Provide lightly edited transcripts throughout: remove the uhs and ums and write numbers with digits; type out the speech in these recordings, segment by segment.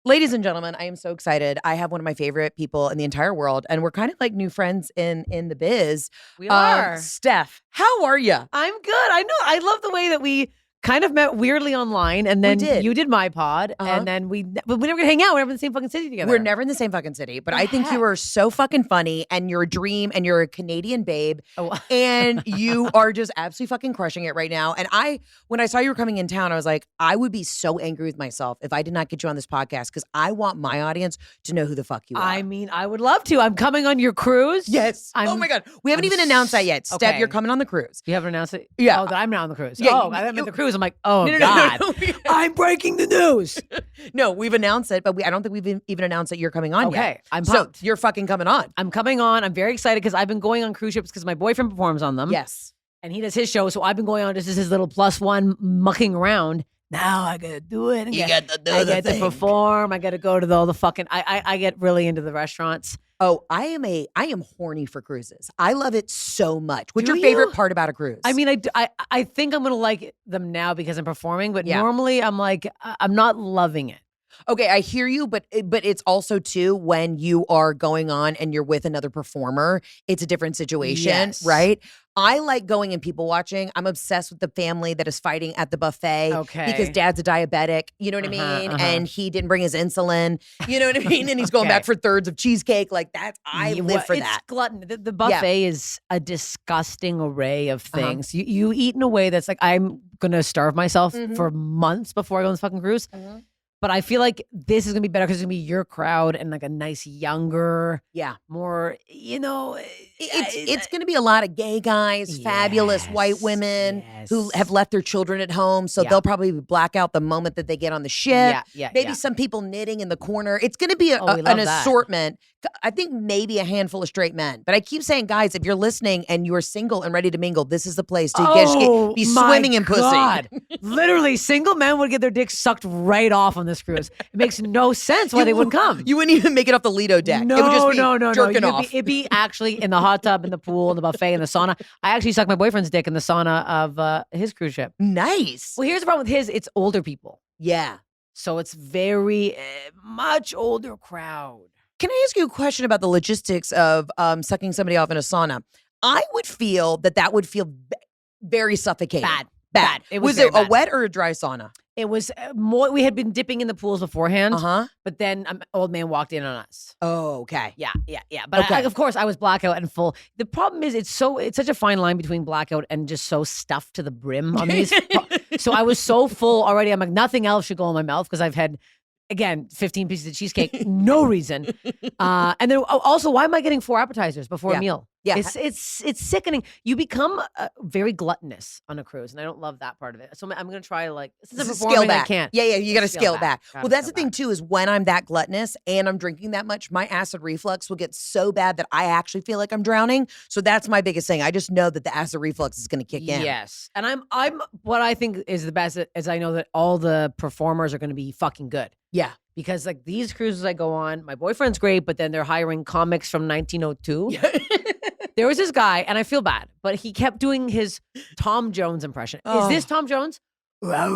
Ladies and gentlemen, I am so excited. I have one of my favorite people in the entire world, and we're kind of like new friends in the biz. We are. Steph, how are you? I'm good. I know. I love the way that we kind of met weirdly online, and then you did my pod, and then we never gonna hang out. We're never in the same fucking city together. We're never in the same fucking city, but I think you are so fucking funny, and you're a dream, and you're a Canadian babe, and you are just absolutely fucking crushing it right now. And when I saw you were coming in town, I was like, I would be so angry with myself if I did not get you on this podcast, because I want my audience to know who the fuck you are. I mean, I would love to. I'm coming on your cruise. Yes. Oh my God. We haven't even announced that yet. Steph, you're coming on the cruise. You haven't announced it? Yeah. Oh, that I'm not on the cruise. Yeah, oh, I meant the cruise. I'm like, oh, God. No. I'm breaking the news. No, we've announced it, but I don't think we've even announced that you're coming on yet. Okay, I'm pumped. So you're fucking coming on. I'm coming on. I'm very excited because I've been going on cruise ships because my boyfriend performs on them. Yes. And he does his show, so I've been going on just as his little +1 mucking around. Now I gotta do it. You got to do I the get thing. to perform. I gotta go to all the fucking. I get really into the restaurants. Oh, I am horny for cruises. I love it so much. What's Do your you? favorite part about a cruise? I mean, I think I'm gonna like them now because I'm performing, but normally I'm like I'm not loving it. Okay, I hear you, but it's also too when you are going on and you're with another performer, it's a different situation, right? I like going and people watching. I'm obsessed with the family that is fighting at the buffet because dad's a diabetic, you know what I mean? And he didn't bring his insulin, you know what I mean? And he's going back for thirds of cheesecake. Like I live for that. It's glutton. The buffet is a disgusting array of things. You eat in a way that's like, I'm gonna starve myself for months before I go on this fucking cruise. But I feel like this is gonna be better because it's gonna be your crowd and like a nice younger, more, It's gonna be a lot of gay guys, fabulous white women who have left their children at home, so they'll probably black out the moment that they get on the ship. Maybe some people knitting in the corner. It's gonna be an assortment. I think maybe a handful of straight men. But I keep saying, guys, if you're listening and you're single and ready to mingle, this is the place to be swimming in pussy. Literally, single men would get their dicks sucked right off on this cruise. It makes no sense why they wouldn't come. You wouldn't even make it off the Lido deck. No, it would just be jerking off. It'd be actually in the hot tub, in the pool, in the buffet, in the sauna. I actually sucked my boyfriend's dick in the sauna of his cruise ship. Nice. Well, here's the problem with his. It's older people. Yeah. So it's very much older crowd. Can I ask you a question about the logistics of sucking somebody off in a sauna? I would feel that would feel very suffocating. Bad. Was it a wet or a dry sauna? It was more. We had been dipping in the pools beforehand, but then an old man walked in on us. Oh, okay. Yeah. But of course, I was blackout and full. The problem is, it's such a fine line between blackout and just so stuffed to the brim on these. So I was so full already. I'm like, nothing else should go in my mouth because I've had, again, 15 pieces of cheesecake, no reason. And then also, why am I getting 4 appetizers before a meal? Yeah, it's sickening. You become very gluttonous on a cruise, and I don't love that part of it. So I'm going to try scale back. I can't. Yeah, you got to scale it back. Well, that's the thing too, is when I'm that gluttonous and I'm drinking that much, my acid reflux will get so bad that I actually feel like I'm drowning. So that's my biggest thing. I just know that the acid reflux is going to kick in. Yes, and I'm what I think is the best is I know that all the performers are going to be fucking good. Yeah. Because like these cruises I go on, my boyfriend's great, but then they're hiring comics from 1902. There was this guy, and I feel bad, but he kept doing his Tom Jones impression. Is this Tom Jones? That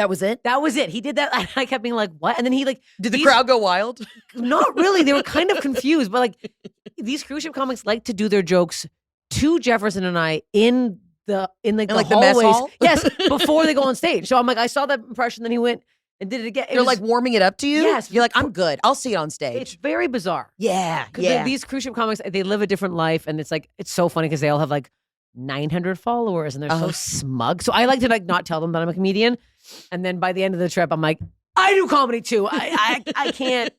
was it? That was it. He did that, and I kept being like, what? And then he like... Did the crowd go wild? Not really. They were kind of confused, but like these cruise ship comics like to do their jokes to Jefferson and I in the hallways. The mess hall? Yes, before they go on stage. So I'm like, I saw that impression, then he went and did it again. They're like warming it up to you? Yes. You're like, I'm good. I'll see it on stage. It's very bizarre. Yeah. These cruise ship comics, they live a different life, and it's like, it's so funny because they all have like 900 followers and they're so smug. So I like to like not tell them that I'm a comedian. And then by the end of the trip, I'm like, I do comedy too. I can't.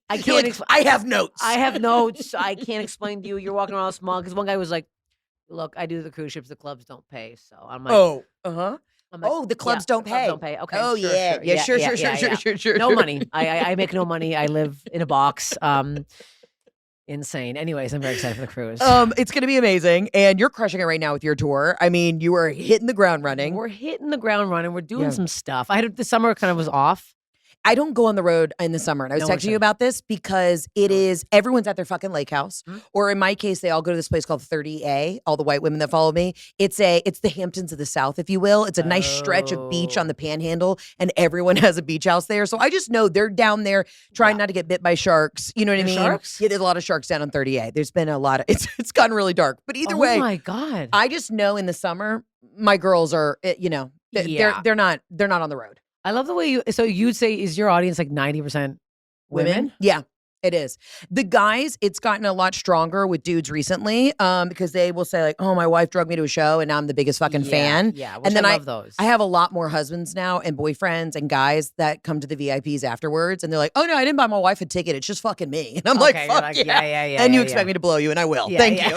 I have notes. I have notes. I can't explain to you. You're walking around all smug. Because one guy was like, look, I do the cruise ships. The clubs don't pay. So I'm like, I'm like, the clubs don't pay. Don't pay. Okay. Oh, sure. No money. I make no money. I live in a box. Insane. Anyways, I'm very excited for the cruise. It's going to be amazing. And you're crushing it right now with your tour. I mean, you are hitting the ground running. We're hitting the ground running. We're doing some stuff. This summer kind of was off. I don't go on the road in the summer. And I was texting you about this because it is, everyone's at their fucking lake house. Or in my case, they all go to this place called 30A, all the white women that follow me. It's the Hamptons of the South, if you will. It's a nice stretch of beach on the Panhandle, and everyone has a beach house there. So I just know they're down there trying not to get bit by sharks. You know what I mean? Sharks? Yeah, there's a lot of sharks down on 30A. There's been a lot of, it's gotten really dark. But either way. Oh my God. I just know in the summer, my girls are, you know, they're not on the road. I love the way you'd say, is your audience like 90% women? Yeah, it is. The guys, it's gotten a lot stronger with dudes recently because they will say like, oh, my wife drugged me to a show and now I'm the biggest fucking fan. Yeah, and then I love those. I have a lot more husbands now and boyfriends and guys that come to the VIPs afterwards and they're like, oh no, I didn't buy my wife a ticket. It's just fucking me. And I'm like, fuck yeah. And you expect me to blow you and I will. Thank you.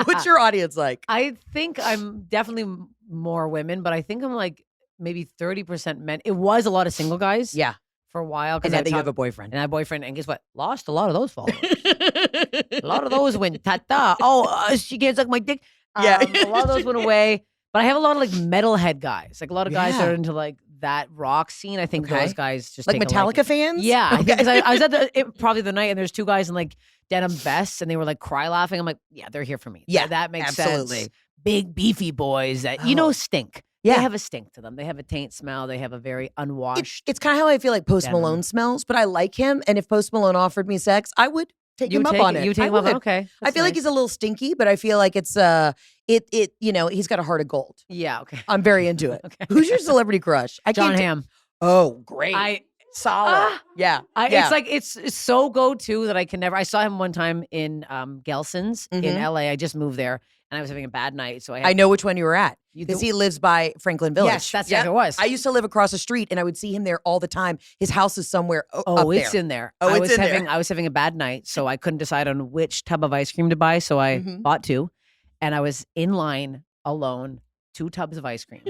What's your audience like? I think I'm definitely more women, but I think I'm like, maybe 30% men. It was a lot of single guys. Yeah. For a while. And now that you have a boyfriend. And I have a boyfriend. And guess what? Lost a lot of those followers. A lot of those went ta-ta. Oh, she can't suck my dick. Yeah. A lot of those went away. But I have a lot of like metalhead guys. Like a lot of guys that are into like that rock scene. I think those guys just like Metallica fans? Yeah. Okay. Because I was at probably the night and there's two guys in like denim vests and they were like cry laughing. I'm like, yeah, they're here for me. Yeah. That makes absolutely. sense. Big beefy boys that, stink. Yeah. They have a stink to them. They have a taint smell. They have a very unwashed. It's kind of how I feel like Post Malone smells, but I like him. And if Post Malone offered me sex, I would take him up on it. You take him up on it? Okay. I feel like he's a little stinky, but I feel like it's he's got a heart of gold. Yeah, okay. I'm very into it. Okay. Who's your celebrity crush? John Hamm. Oh, great. Solid. Yeah. It's like it's so go-to that I can never. I saw him one time in Gelson's in LA. I just moved there. And I was having a bad night, so I know which one you were at because he lives by Franklin Village. Yes, that's where it was. I used to live across the street, and I would see him there all the time. His house is somewhere up there. It's in there. Oh, it's in there. I was having a bad night, so I couldn't decide on which tub of ice cream to buy. So I bought two, and I was in line alone, 2 tubs of ice cream.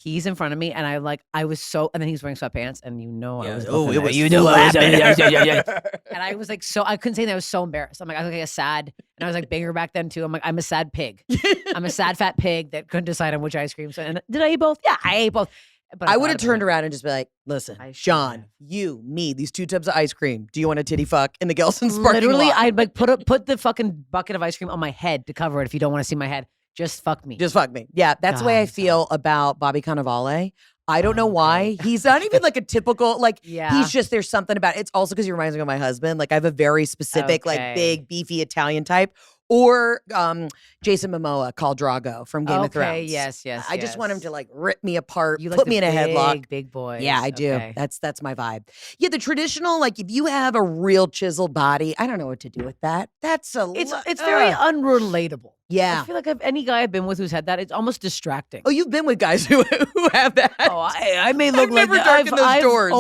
He's in front of me, and I was so, and then he was wearing sweatpants, and I was. Oh, it was. And I was like, I couldn't say that. I was so embarrassed. I'm like, I was like a sad, and I was like bigger back then too. I'm like, I'm a sad pig. I'm a sad fat pig that couldn't decide on which ice cream. So, and did I eat both? Yeah, I ate both. But I would have turned around and just be like, listen, John, you, me, these 2 tubs of ice cream. Do you want a titty fuck in the Gelson's parking lot? Literally, I'd like put the fucking bucket of ice cream on my head to cover it if you don't want to see my head. Just fuck me. Just fuck me. Yeah, that's the way I feel about Bobby Cannavale. I don't know why. He's not even like a typical, he's just, there's something about it. It's also because he reminds me of my husband. Like I have a very specific, like big, beefy Italian type. Or Jason Momoa, called Drago from Game of Thrones. Yes. I just want him to like rip me apart, put me in a headlock. Big boy. Yeah, I do. Okay. That's my vibe. Yeah, the traditional, like if you have a real chiseled body, I don't know what to do with that. That's it's very unrelatable. Yeah. I feel like any guy I've been with who's had that, it's almost distracting. Oh, you've been with guys who have that. Oh, I may look like never darkened those doors.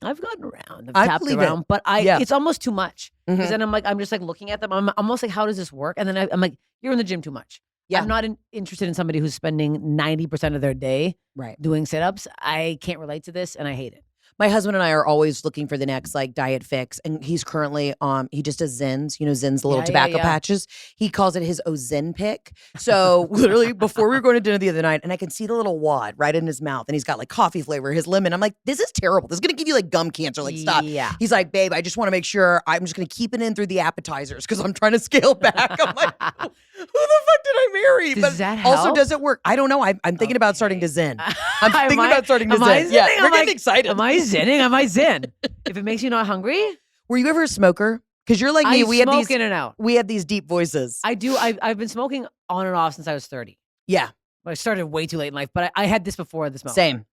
I've gotten around. I've tapped around, but it's almost too much. Because then I'm just like looking at them. I'm almost like, how does this work? And then I'm like, you're in the gym too much. Yeah. I'm not interested in somebody who's spending 90% of their day doing sit-ups. I can't relate to this, and I hate it. My husband and I are always looking for the next like diet fix, and he's currently he just does Zins, Zins, the little tobacco patches. He calls it his Zen pick. So literally before we were going to dinner the other night, and I can see the little wad right in his mouth, and he's got like coffee flavor, his lemon. I'm like, this is terrible. This is gonna give you like gum cancer. Like stop. Yeah. He's like, babe, I just want to make sure I'm just gonna keep it in through the appetizers because I'm trying to scale back. I'm like, who the fuck did I marry? Does that help? Also, does it work? I don't know. I'm thinking about starting to Zen. I'm thinking about starting to Zen. Yeah, we're getting excited. Am I zenning? Am I zen? If it makes you not hungry? Were you ever a smoker? Because you're like me. We have in and out. We have these deep voices. I do. I've been smoking on and off since I was 30. Yeah. I started way too late in life, but I had this before the smoke. Same.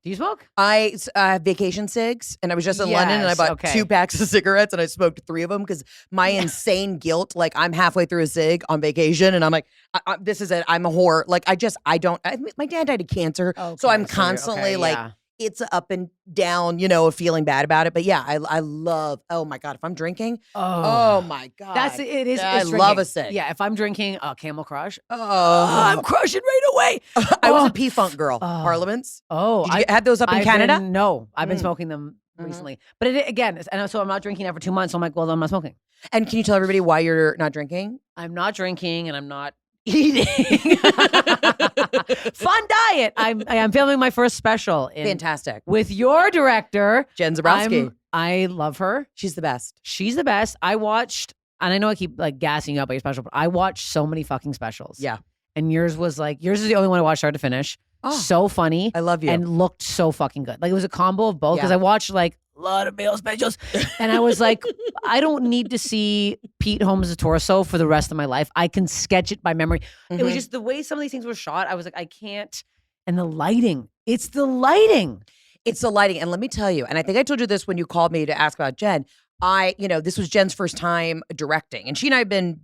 Do you smoke? I vacation cigs, and I was just in London, and I bought 2 packs of cigarettes, and I smoked 3 of them because my insane guilt, like I'm halfway through a cig on vacation, and I'm like, this is it. I'm a whore. Like my dad died of cancer, so I'm constantly it's up and down, of feeling bad about it. But yeah, I love, oh my God, if I'm drinking, oh my God. It is. I love a cig. Yeah, if I'm drinking Camel Crush, I'm crushing right away. I was a P-Funk girl, Parliaments. Oh. Did you had those up in Canada? No, I've been smoking them recently. But so I'm not drinking that for 2 months. So I'm like, well, I'm not smoking. And can you tell everybody why you're not drinking? I'm not drinking and I'm not eating. Fun diet. I'm filming my first special. Fantastic. With your director, Jen Zabrowski. I love her. She's the best. She's the best. I watched, and I know I keep like gassing you up by your special, but I watched so many fucking specials. Yeah. And yours is the only one I watched start to finish. Oh, so funny. I love you. And looked so fucking good. Like it was a combo of both because I watched like a lot of male specials. And I was like, I don't need to see Pete Holmes' torso for the rest of my life. I can sketch it by memory. It was just the way some of these things were shot. I was like, I can't. And the lighting. It's the lighting. It's the lighting. And let me tell you, and I think I told you this when you called me to ask about Jen. This was Jen's first time directing. And she and I have been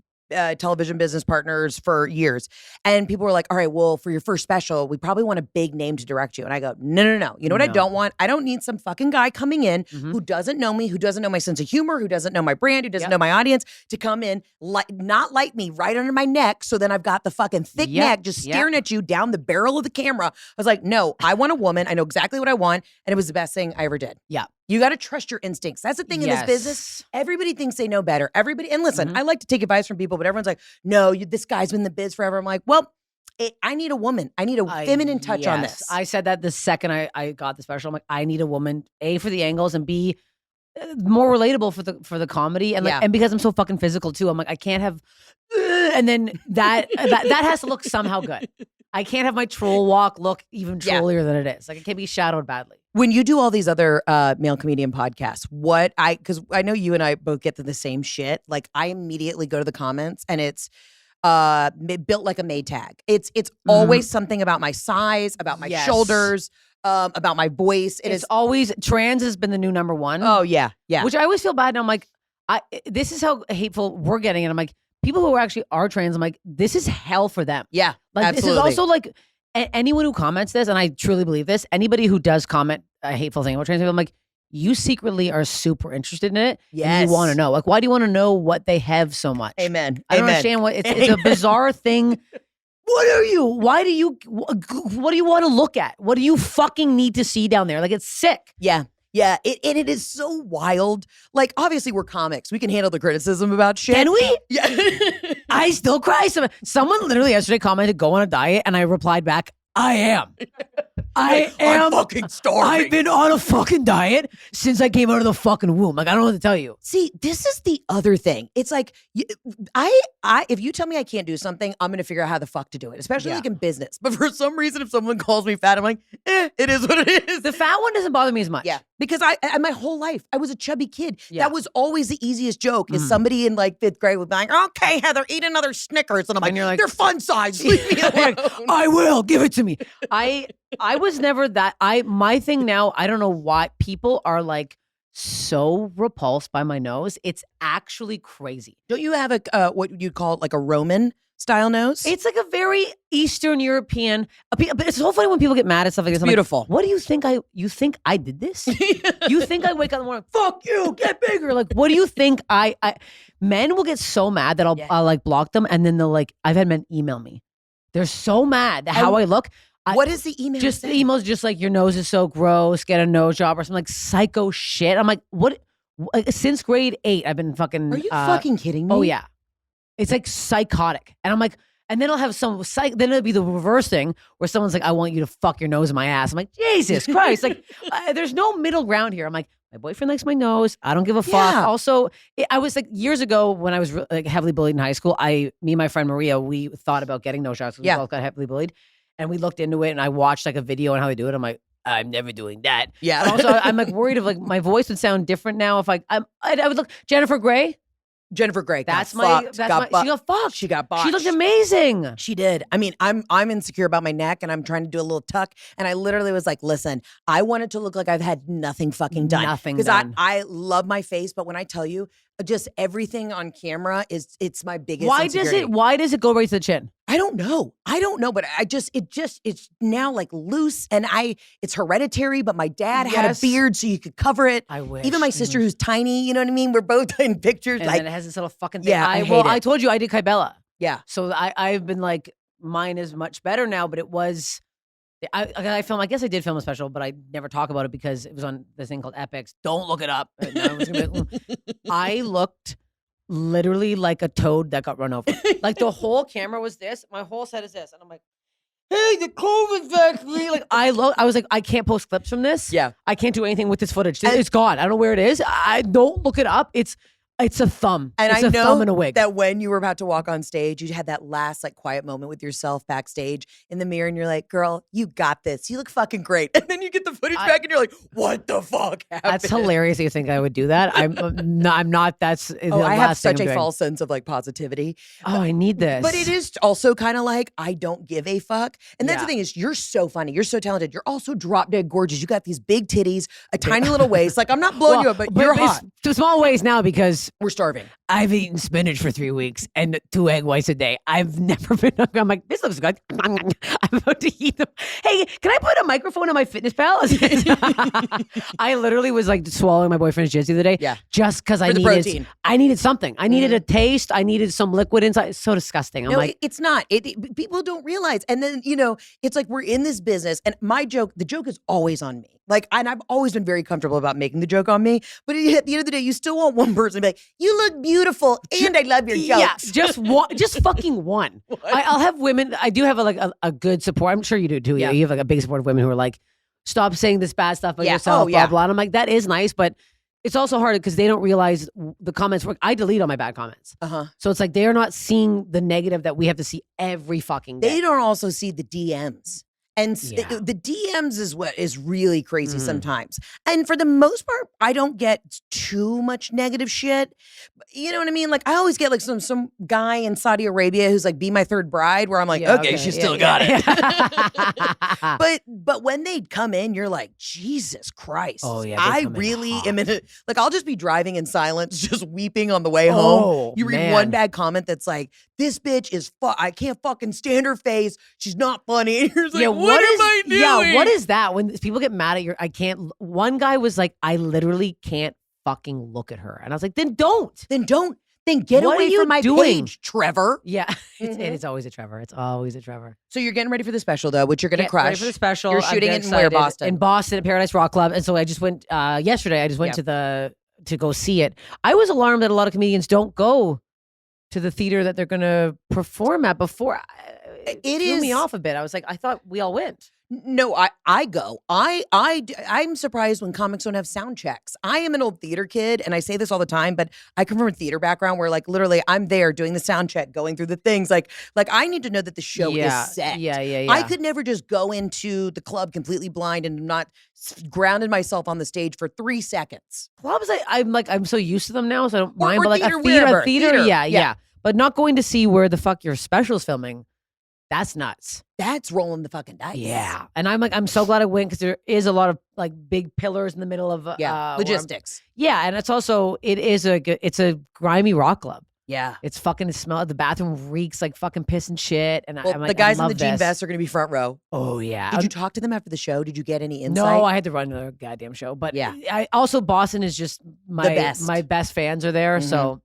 television business partners for years. And people were like, all right, well, for your first special, we probably want a big name to direct you. And I go, no. You know what I don't want? I don't need some fucking guy coming in who doesn't know me, who doesn't know my sense of humor, who doesn't know my brand, who doesn't know my audience, to come in, not light me right under my neck. So then I've got the fucking thick neck just staring at you down the barrel of the camera. I was like, no, I want a woman. I know exactly what I want. And it was the best thing I ever did. Yeah. You got to trust your instincts. That's the thing in this business. Everybody thinks they know better. And listen, I like to take advice from people, but everyone's like, no, this guy's been in the biz forever. I'm like, well, I need a woman. I need a feminine touch on this. I said that the second I got the special. I'm like, I need a woman, A, for the angles, and B, more relatable for the comedy. And and because I'm so fucking physical too, I'm like, I can't have, and then that has to look somehow good. I can't have my troll walk look even trollier than it is. Like it can't be shadowed badly. When you do all these other male comedian podcasts, because I know you and I both get to the same shit. Like I immediately go to the comments and it's built like a Maytag. It's always something about my size, about my shoulders, about my voice. It's always trans has been the new number one. Oh yeah. Which I always feel bad. And I'm like, this is how hateful we're getting. And I'm like, people who actually are trans, I'm like, this is hell for them. Yeah, like absolutely. This is also like anyone who comments this, and I truly believe this. Anybody who does comment a hateful thing about trans people, I'm like, you secretly are super interested in it. Yes, and you want to know. Like, why do you want to know what they have so much? Amen. I don't understand what it's a bizarre thing. What are you? Why do you? What do you want to look at? What do you fucking need to see down there? Like, it's sick. Yeah. Yeah, it is so wild. Like, obviously, we're comics. We can handle the criticism about shit. Can we? Yeah. I still cry. Someone literally yesterday commented, go on a diet, and I replied back, I am. I am. I'm fucking starving. I've been on a fucking diet since I came out of the fucking womb. Like, I don't know what to tell you. See, this is the other thing. It's like, if you tell me I can't do something, I'm going to figure out how the fuck to do it, especially like in business. But for some reason, if someone calls me fat, I'm like, it is what it is. The fat one doesn't bother me as much. Yeah. Because I my whole life, I was a chubby kid. Yeah. That was always the easiest joke is somebody in like 5th grade would be like, okay, Heather, eat another Snickers. And I'm like, they're fun size. Leave me alone. I will. Give it to me. I was never that. My thing now, I don't know why people are like so repulsed by my nose. It's actually crazy. Don't you have a what you'd call like a Roman style nose? It's like a very Eastern European. But it's so funny when people get mad at stuff like this. It's beautiful. Like, what do you think? You think I did this? You think I wake up in the morning? Fuck you! Get bigger. Like, what do you think? Men will get so mad that I'll like block them, and then they'll like. I've had men email me. They're so mad at how I look. What is the email? Just the email's just like, your nose is so gross, get a nose job or something like psycho shit. I'm like, what? Since grade 8, I've been fucking. Are you fucking kidding me? Oh yeah, it's like psychotic, and I'm like, and then I'll have some then it'll be the reverse thing where someone's like, I want you to fuck your nose in my ass. I'm like, Jesus Christ, like, there's no middle ground here. I'm like, my boyfriend likes my nose. I don't give a fuck. Yeah. Also, I was like years ago when I was like heavily bullied in high school. Me and my friend Maria, we thought about getting nose jobs. We both got heavily bullied. And we looked into it, and I watched like a video on how they do it. I'm like, I'm never doing that. Yeah. And also, I'm like worried of like my voice would sound different now if I would look Jennifer Grey. Jennifer Grey. She got fucked. She got botched. She looked amazing. She did. I mean, I'm insecure about my neck, and I'm trying to do a little tuck. And I literally was like, listen, I want it to look like I've had nothing fucking done. Nothing because done. I love my face, but when I tell you, just everything on camera it's my biggest insecurity. Why does it go right to the chin? I don't know, but it's now like loose, and it's hereditary, but my dad had a beard so you could cover it. I wish. Even my sister who's tiny, you know what I mean? We're both in pictures. And like, then it has this little fucking thing. Yeah, I told you I did Kybella. Yeah. So I've been like, mine is much better now, but it was, I guess I did film a special, but I never talk about it because it was on this thing called Epics. Don't look it up. And I was gonna be like, I looked literally like a toad that got run over. Like the whole camera was this. My whole set is this. And I'm like, hey, the COVID's back. Like I was like, I can't post clips from this. Yeah. I can't do anything with this footage. It's gone. I don't know where it is. I don't look it up. It's a thumb. And it's I a know thumb and a wig. that when you were about to walk on stage, you had that last like quiet moment with yourself backstage in the mirror, and you're like, "Girl, you got this. You look fucking great." And then you get the footage back, and you're like, "What the fuck happened?" That's hilarious. You think I would do that? I'm not. That's I have such a false sense of like positivity. Oh, I need this. But it is also kind of like I don't give a fuck. And that's the thing is, you're so funny. You're so talented. You're also drop dead gorgeous. You got these big titties, a tiny little waist. Like I'm not blowing you up, but you're hot. To small ways now because we're starving. I've eaten spinach for 3 weeks and 2 egg whites a day. I've never been hungry. I'm like, this looks good. I'm about to eat them. Hey, can I put a microphone in my Fitness Pal? I literally was like swallowing my boyfriend's jizz the other day. Yeah. Just because I needed something. I needed a taste. I needed some liquid inside. It's so disgusting. I'm like, it's not. People don't realize. And then, it's like we're in this business and the joke is always on me. Like, and I've always been very comfortable about making the joke on me. But at the end of the day, you still want one person to be like, you look beautiful and I love your jokes. Yeah, just one, just fucking one. I'll have women. I do have a good support. I'm sure you do too. Yeah. You have like a big support of women who are like, stop saying this bad stuff about yourself, blah, blah. And I'm like, that is nice, but it's also hard because they don't realize the comments work. I delete all my bad comments. So it's like they're not seeing the negative that we have to see every fucking day. They don't also see the DMs. And the DMs is what is really crazy sometimes. And for the most part, I don't get too much negative shit. You know what I mean? Like I always get like some guy in Saudi Arabia who's like, be my third bride, where I'm like, okay, she still got it. But when they come in, you're like, Jesus Christ. Oh yeah. I really am in it. Like I'll just be driving in silence, just weeping on the way home. You read one bad comment that's like, this bitch is I can't fucking stand her face. She's not funny. And you're like, what am I doing? Yeah, what is that? When people get mad at I can't. One guy was like, I literally can't fucking look at her. And I was like, then don't. Then get away from my page, Trevor. Yeah, it's always a Trevor. It's always a Trevor. So you're getting ready for the special, though, which you're going to crush. Ready for the special. You're shooting it in where, Boston? In Boston at Paradise Rock Club. And so I just went yesterday. I just went to go see it. I was alarmed that a lot of comedians don't go to the theater that they're going to perform at before. It threw me off a bit. I was like, I thought we all went. No, I go. I'm surprised when comics don't have sound checks. I am an old theater kid, and I say this all the time, but I come from a theater background where, like, literally, I'm there doing the sound check, going through the things. Like I need to know that the show is set. Yeah. I could never just go into the club completely blind and not grounded myself on the stage for 3 seconds. Clubs, I'm so used to them now, so I don't mind. Or but like a theater, yeah. But not going to see where the fuck your special's filming. That's nuts. That's rolling the fucking dice. Yeah. And I'm so glad I went because there is a lot of like big pillars in the middle of logistics. And it's a grimy rock club. Yeah. It's fucking smell. The bathroom reeks like fucking piss and shit. And I'm like, the guys in the jean vests are going to be front row. Oh yeah. Did you talk to them after the show? Did you get any insight? No, I had to run another goddamn show. But I also Boston is just the best. My best fans are there. So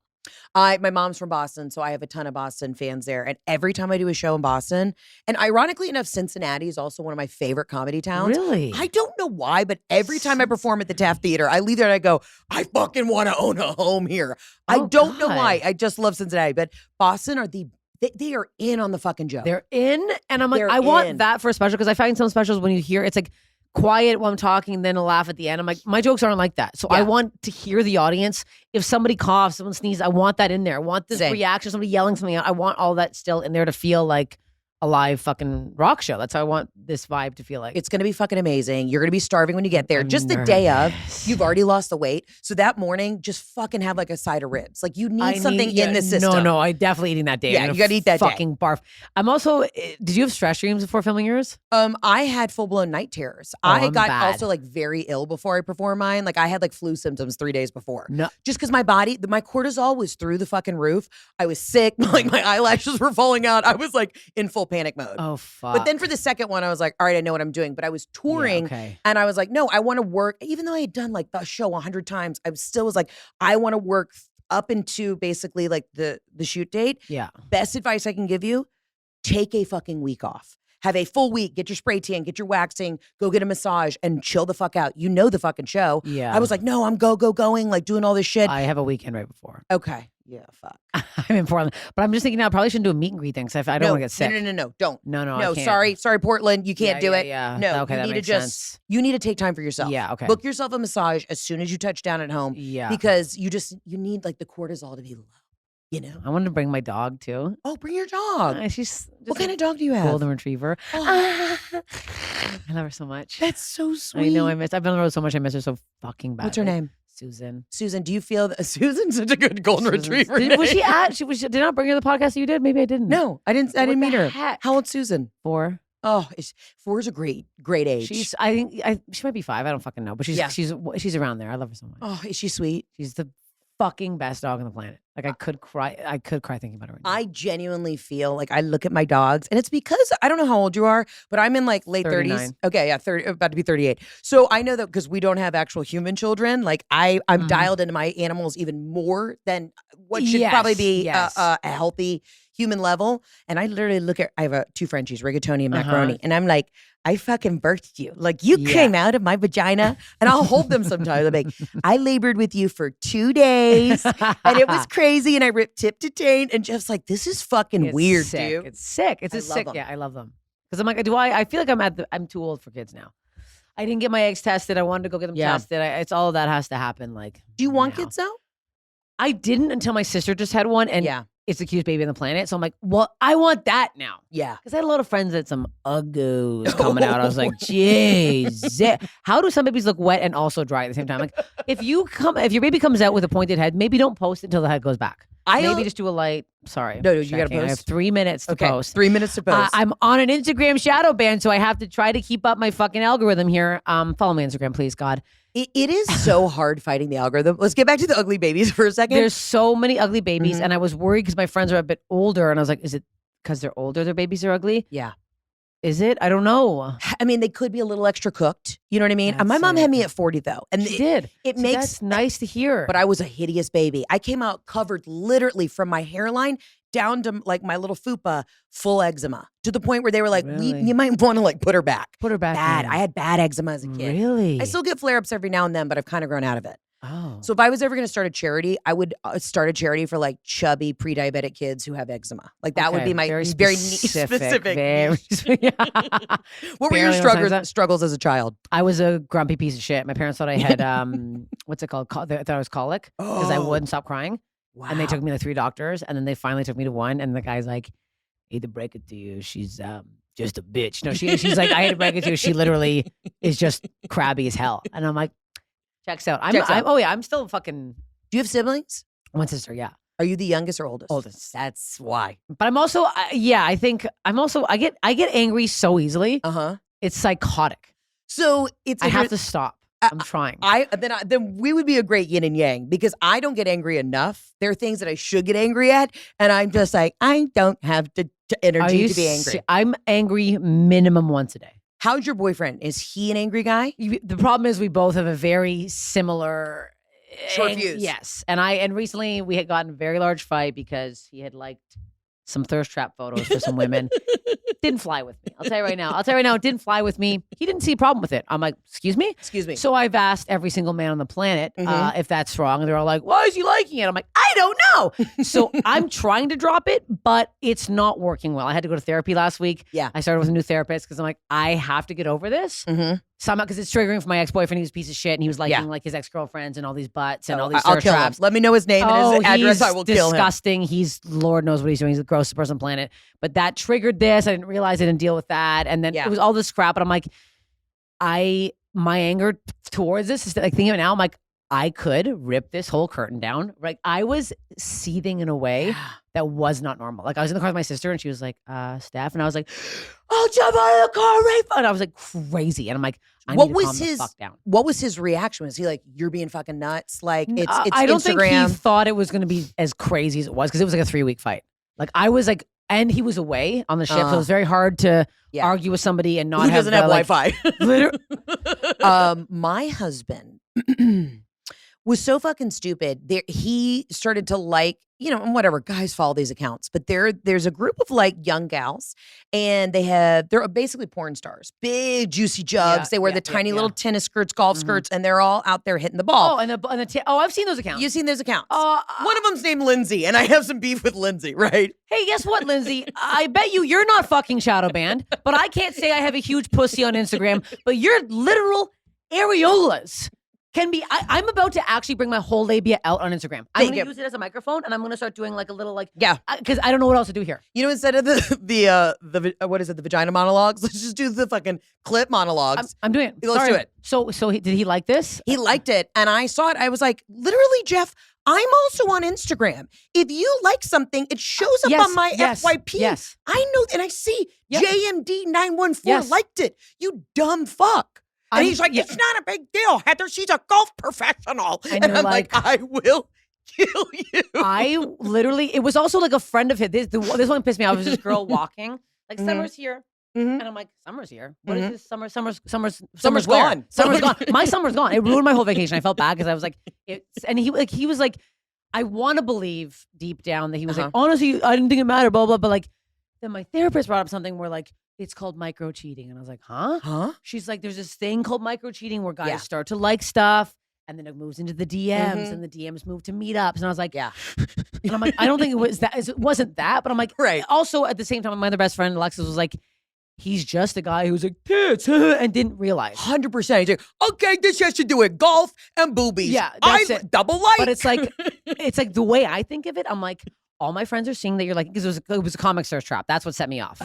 my mom's from Boston, so I have a ton of Boston fans there. And every time I do a show in Boston, and ironically enough, Cincinnati is also one of my favorite comedy towns. Really? I don't know why, but every time I perform at the Taft Theater, I leave there and I go, I fucking want to own a home here. I don't know why. I just love Cincinnati. But Boston are they are in on the fucking joke. They're in, and I'm like, I want that for a special, because I find some specials when you hear it's like quiet while I'm talking, then a laugh at the end. I'm like, my jokes aren't like that. So I want to hear the audience. If somebody coughs, someone sneezes, I want that in there. I want this reaction, somebody yelling something out. I want all that still in there to feel like a live fucking rock show. That's how I want this vibe to feel like. It's going to be fucking amazing. You're going to be starving when you get there. Just the day of, you've already lost the weight. So that morning, just fucking have like a side of ribs. Like you need something in the system. No, I definitely eating that day. Yeah, you got to eat that fucking barf. I'm also, did you have stress dreams before filming yours? I had full-blown night terrors. I got also like very ill before I performed mine. Like I had like flu symptoms 3 days before. No. Just because my body, my cortisol was through the fucking roof. I was sick. Like my eyelashes were falling out. I was like in full panic mode. Oh, fuck. But then for the second one, I was like, all right, I know what I'm doing. But I was touring and I was like, no, I want to work. Even though I had done like the show 100 times, I still was like, I want to work up into basically like the shoot date. Yeah. Best advice I can give you, take a fucking week off. Have a full week, get your spray tan, get your waxing, go get a massage and chill the fuck out. You know the fucking show. Yeah. I was like, no, I'm going, like doing all this shit. I have a weekend right before. Okay. Yeah, fuck. I'm in Portland, but I'm just thinking now I probably shouldn't do a meet and greet thing because I don't want to get sick. No, don't. No, I can't. Sorry, Portland, you can't do it. Yeah. No, okay, you need to sense. You need to take time for yourself. Yeah, okay. Book yourself a massage as soon as you touch down at home. Yeah, because you need like the cortisol to be low. You know, I wanted to bring my dog too. Oh, bring your dog. She's what kind of dog do you have? Golden Retriever. Oh. I love her so much. That's so sweet. I know. I've been on the road so much. I miss her so fucking bad. What's her name? Susan. Susan, do you feel that Susan's such a good golden retriever? Was she at? Did I bring her to the podcast that you did? Maybe I didn't. No, I didn't. I didn't meet her. Heck? How old's Susan? 4. Oh, 4 is a great age. She might be 5. I don't fucking know, but she's around there. I love her so much. Oh, is she sweet? She's the fucking best dog on the planet. Like I could cry thinking about her right now. I genuinely feel like I look at my dogs, and it's because I don't know how old you are, but I'm in like late 30s. Okay, yeah, 30, about to be 38. So I know that because we don't have actual human children. Like I'm dialed into my animals even more than what should probably be a healthy human level. And I literally I have 2 Frenchies, rigatoni and macaroni, and I'm like, I fucking birthed you. Like you came out of my vagina, and I'll hold them sometimes. I'm like, I labored with you for 2 days, and it was crazy. And I ripped tip to tail. And Jeff's like, this is fucking weird, sick. dude. It's sick. It's sick. Yeah, I love them because I'm like, I feel like I'm too old for kids now. I didn't get my eggs tested. I wanted to go get them tested. It's all of that has to happen. Like, do you want kids though? I didn't until my sister just had one, and it's the cutest baby on the planet. So I'm like, well, I want that now. Yeah. Because I had a lot of friends that had some uggos coming out. I was like, jeez. How do some babies look wet and also dry at the same time? Like, if your baby comes out with a pointed head, maybe don't post it until the head goes back. Maybe just do a light. Sorry. No, you got to post. I have 3 minutes to post. 3 minutes to post. I'm on an Instagram shadow ban, so I have to try to keep up my fucking algorithm here. Follow me on Instagram, please, God. It is so hard fighting the algorithm. Let's get back to the ugly babies for a second. There's so many ugly babies, and I was worried because my friends are a bit older, and I was like, is it because they're older their babies are ugly? Yeah. Is it? I don't know. I mean, they could be a little extra cooked. You know what I mean? My mom had me at 40 though. And she did. It makes that's nice to hear. But I was a hideous baby. I came out covered literally from my hairline down to like my little fupa, full eczema. To the point where they were like, you might want to like put her back. Put her back. Bad. In. I had bad eczema as a kid. Really? I still get flare-ups every now and then, but I've kind of grown out of it. Oh. So if I was ever going to start a charity, I would start a charity for like chubby pre-diabetic kids who have eczema. Like that would be my very specific. What were your struggles as a child? I was a grumpy piece of shit. My parents thought I had what's it called? They thought I was colic because I wouldn't stop crying. Wow. And they took me to 3 doctors, and then they finally took me to one. And the guy's like, "I hate to break it to you, she's just a bitch." No, she's like, "I hate to break it to you, she literally is just crabby as hell." And I'm like, checks out. I'm still fucking. Do you have siblings? One sister, yeah. Are you the youngest or oldest? Oldest. That's why. But I'm also, I think I'm also. I get angry so easily. It's psychotic. So I have to stop. I'm trying. Then we would be a great yin and yang because I don't get angry enough. There are things that I should get angry at, and I'm just like, I don't have the energy to be angry. I'm angry minimum once a day. How's your boyfriend? Is he an angry guy? The problem is we both have a very similar short fuse. Yes, and recently we had gotten a very large fight because he had liked some thirst trap photos for some women. Didn't fly with me. I'll tell you right now. It didn't fly with me. He didn't see a problem with it. I'm like, excuse me? Excuse me. So I've asked every single man on the planet if that's wrong. And they're all like, why is he liking it? I'm like, I don't know. So I'm trying to drop it, but it's not working well. I had to go to therapy last week. Yeah. I started with a new therapist because I'm like, I have to get over this. Somehow, because it's triggering for my ex-boyfriend. He was a piece of shit, and he was liking like his ex-girlfriends and all these butts and all these thirst traps. Let me know his name and his address. I will kill him. Disgusting. He's Lord knows what he's doing. He's the grossest person on the planet. But that triggered this. I didn't realize I didn't deal with that, and then it was all this crap. But I'm like, my anger towards this is like thinking of it now. I'm like, I could rip this whole curtain down. Like I was seething in a way that was not normal. Like I was in the car with my sister, and she was like, Steph, and I was like, I'll jump out of the car right now. And I was like crazy. And I'm like, I need to calm the fuck down. What was his reaction? Was he like, you're being fucking nuts? Like it's I don't Instagram. think he thought it was going to be as crazy as it was because it was like a 3-week fight. Like I was like, and he was away on the ship, so it was very hard to argue with somebody and not who doesn't have Wi-Fi. Literally. My husband was so fucking stupid. He started to like, whatever, guys follow these accounts, but there's a group of like young gals, and they're basically porn stars, big juicy jugs. They wear the tiny little tennis skirts, golf skirts, and they're all out there hitting the ball. Oh, I've seen those accounts. You've seen those accounts. One of them's named Lindsay, and I have some beef with Lindsay, right? Hey, guess what, Lindsay? I bet you're not fucking shadow banned, but I can't say I have a huge pussy on Instagram, but your literal areolas can be. I'm about to actually bring my whole labia out on Instagram. I'm going to use it as a microphone, and I'm going to start doing like a little because I don't know what else to do here. Instead of the what is it, the vagina monologues, let's just do the fucking clip monologues. I'm doing it. Let's do it. So did he like this? He liked it, and I saw it. I was like, literally, Jeff, I'm also on Instagram. If you like something, it shows up on my FYP. Yes. I know, and I see JMD914 liked it. You dumb fuck. And he's like, it's not a big deal, Heather. She's a golf professional. And I'm like, I will kill you. It was also like a friend of his. This one pissed me off. It was this girl walking. Like, Summer's here. And I'm like, Summer's here? What is this? Summer's gone. Summer's gone. My summer's gone. It ruined my whole vacation. I felt bad because I was like, and he was like, I want to believe deep down that he was like, honestly, I didn't think it mattered, blah, blah, but like, then my therapist brought up something where like, it's called micro cheating. And I was like, huh? She's like, there's this thing called micro cheating where guys start to like stuff, and then it moves into the DMs, and the DMs move to meetups. And I was like, and I'm like, I don't think it was that. It wasn't that, but I'm like, right. Also, at the same time, my other best friend, Alexis, was like, he's just a guy who's like, tits, and didn't realize. 100%. He's like, okay, this has to do with golf and boobies. Yeah, that's it. Double like. But it's like the way I think of it, I'm like, all my friends are seeing that you're like, because it was a comic thirst trap. That's what set me off.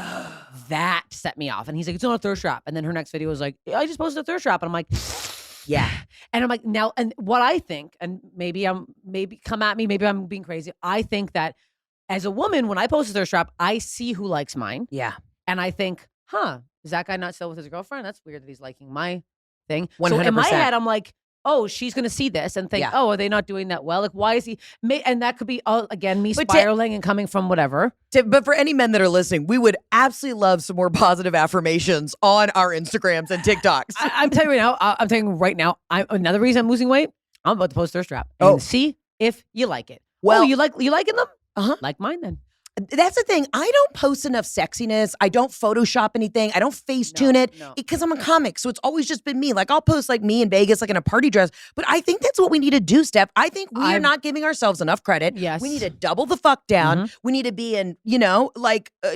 That set me off. And he's like, it's not a thirst trap. And then her next video was like, I just posted a thirst trap. And I'm like, yeah. And I'm like, now, and what I think, and maybe come at me, maybe I'm being crazy. I think that as a woman, when I post a thirst trap, I see who likes mine. Yeah. And I think, is that guy not still with his girlfriend? That's weird that he's liking my thing. 100%. So in my head, I'm like, oh, she's going to see this and think, oh, are they not doing that well? Like, why is he? And that could be, again, me spiraling and coming from whatever. But for any men that are listening, we would absolutely love some more positive affirmations on our Instagrams and TikToks. I'm telling you right now, another reason I'm losing weight, I'm about to post thirst trap. And see if you like it. Well, you liking them? Like mine then. That's the thing. I don't post enough sexiness. I don't Photoshop anything. I don't Facetune it because I'm a comic. So it's always just been me. Like I'll post like me in Vegas, like in a party dress. But I think that's what we need to do, Steph. I think we are not giving ourselves enough credit. Yes. We need to double the fuck down. We need to be in,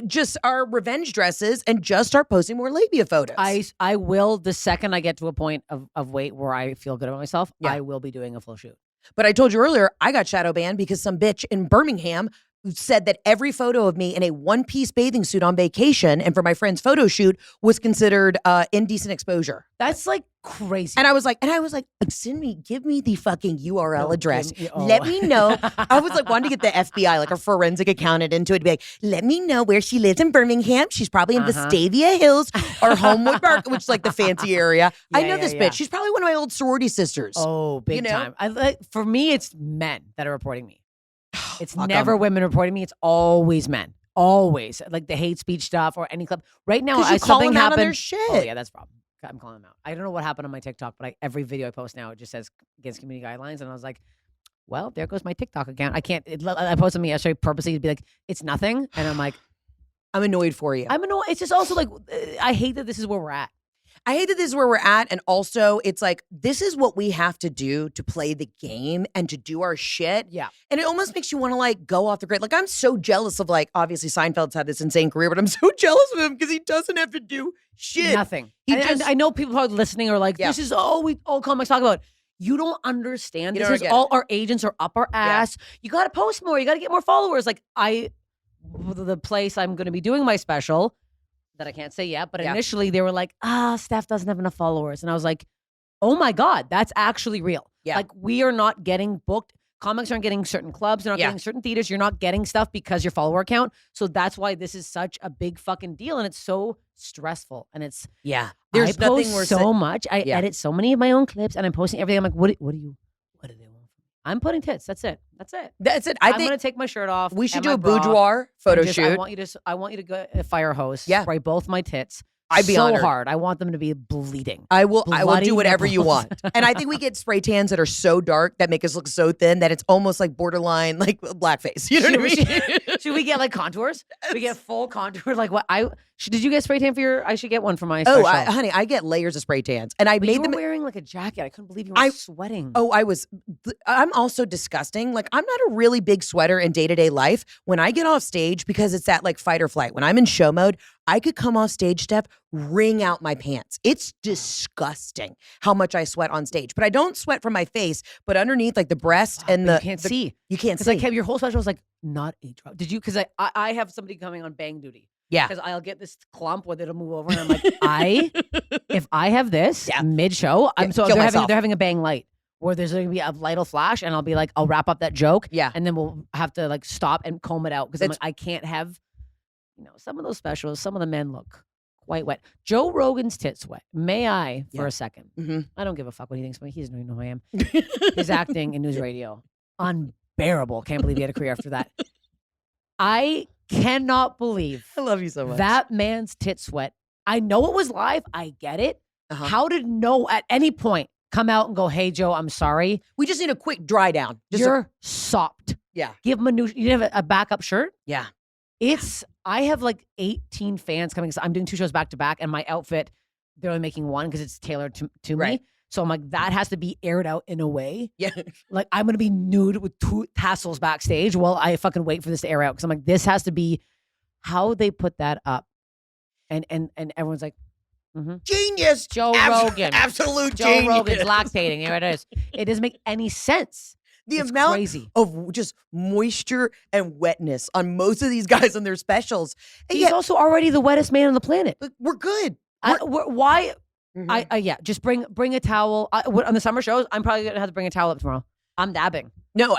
just our revenge dresses and just start posting more labia photos. I will, the second I get to a point of weight where I feel good about myself, I will be doing a full shoot. But I told you earlier, I got shadow banned because some bitch in Birmingham said that every photo of me in a one-piece bathing suit on vacation and for my friend's photo shoot was considered indecent exposure. That's like crazy. And I was like, give me the fucking URL address. Let me know. I was like wanting to get the FBI, like a forensic accountant into it, to be like, let me know where she lives in Birmingham. She's probably in Vestavia Hills or Homewood Park, which is like the fancy area. I know this bitch. She's probably one of my old sorority sisters. Oh, big time. For me, it's men that are reporting me. It's never women reporting me. It's always men. Always. Like the hate speech stuff or any clip. Right now, something happened. On their shit. Oh, yeah, that's the problem. I'm calling them out. I don't know what happened on my TikTok, but every video I post now, it just says against community guidelines. And I was like, well, there goes my TikTok account. I can't. I posted me yesterday purposely to be like, it's nothing. And I'm like, I'm annoyed for you. I'm annoyed. It's just also like, I hate that this is where we're at. I hate that this is where we're at. And also, it's like, this is what we have to do to play the game and to do our shit. Yeah. And it almost makes you want to like go off the grid. Like, I'm so jealous of like, obviously Seinfeld's had this insane career, but I'm so jealous of him because he doesn't have to do shit. Nothing. And I know people probably listening are like, this is all comics talk about. You don't understand. This is all our agents are up our ass. Yeah. You got to post more. You got to get more followers. Like the place I'm going to be doing my special, that I can't say yet, but initially they were like, Steph doesn't have enough followers. And I was like, oh my God, that's actually real. Yeah. Like we are not getting booked. Comics aren't getting certain clubs. They're not getting certain theaters. You're not getting stuff because your follower count. So that's why this is such a big fucking deal. And it's so stressful. And it's, there's nothing worse. So much. I edit so many of my own clips and I'm posting everything. I'm like, what do they want from me? I'm putting tits. That's it. I'm going to take my shirt off. We should do a boudoir photo shoot. I want you to go fire hose. Yeah. Spray both my tits. I'd be so honored. hard. I want them to be bleeding. I will Bloody do whatever you nipples. want. And I think we get spray tans that are so dark that make us look so thin that it's almost like borderline like blackface. You know what I mean? Should we get like contours? We get full contours. Like what? Did you get spray tan for your? I should get one for my. Oh, special. honey, I get layers of spray tans, and I But made you were them. wearing like a jacket. I couldn't believe you were sweating. Oh, I'm also disgusting. Like, I'm not a really big sweater in day-to-day life. When I get off stage, because it's that like fight or flight, when I'm in show mode, I could come off stage, Steph, wring out my pants. It's disgusting how much I sweat on stage. But I don't sweat from my face, but underneath like the breast and you can't see. You can't It's see. like your whole special was like not age. Did you? Because I have somebody coming on bang duty. Yeah. Because I'll get this clump where it'll move over, and I'm like, if I have this mid show, they're having a bang light where there's going to be a light will flash, and I'll be like, I'll wrap up that joke, and then we'll have to like stop and comb it out because I'm like, I can't have, some of those specials. Some of the men look quite wet. Joe Rogan's tits wet. May I for a second? Mm-hmm. I don't give a fuck what he thinks about me. He doesn't even know who I am. His acting in news radio, unbearable. Can't believe he had a career after that. I cannot believe I love you so much. that man's tit sweat. I know it was live. I get it. How did no at any point come out and go, hey, Joe, I'm sorry. We just need a quick dry down. You're sopped. Yeah. Give him you have a backup shirt? Yeah. I have like 18 fans coming. So I'm doing 2 shows back to back, and my outfit, they're only making one because it's tailored to me. So I'm like, that has to be aired out in a way. Yeah. Like, I'm going to be nude with 2 tassels backstage while I fucking wait for this to air out. Because I'm like, this has to be how they put that up. And everyone's like, genius. Joe Rogan. Absolute Joe genius. Rogan's lactating. Here it is. It doesn't make any sense. It's amount crazy. of just moisture and wetness on most of these guys on their specials. And He's also already the wettest man on the planet. We're good. Why? Just bring a towel. On the summer shows, I'm probably gonna have to bring a towel up tomorrow. I'm dabbing. No,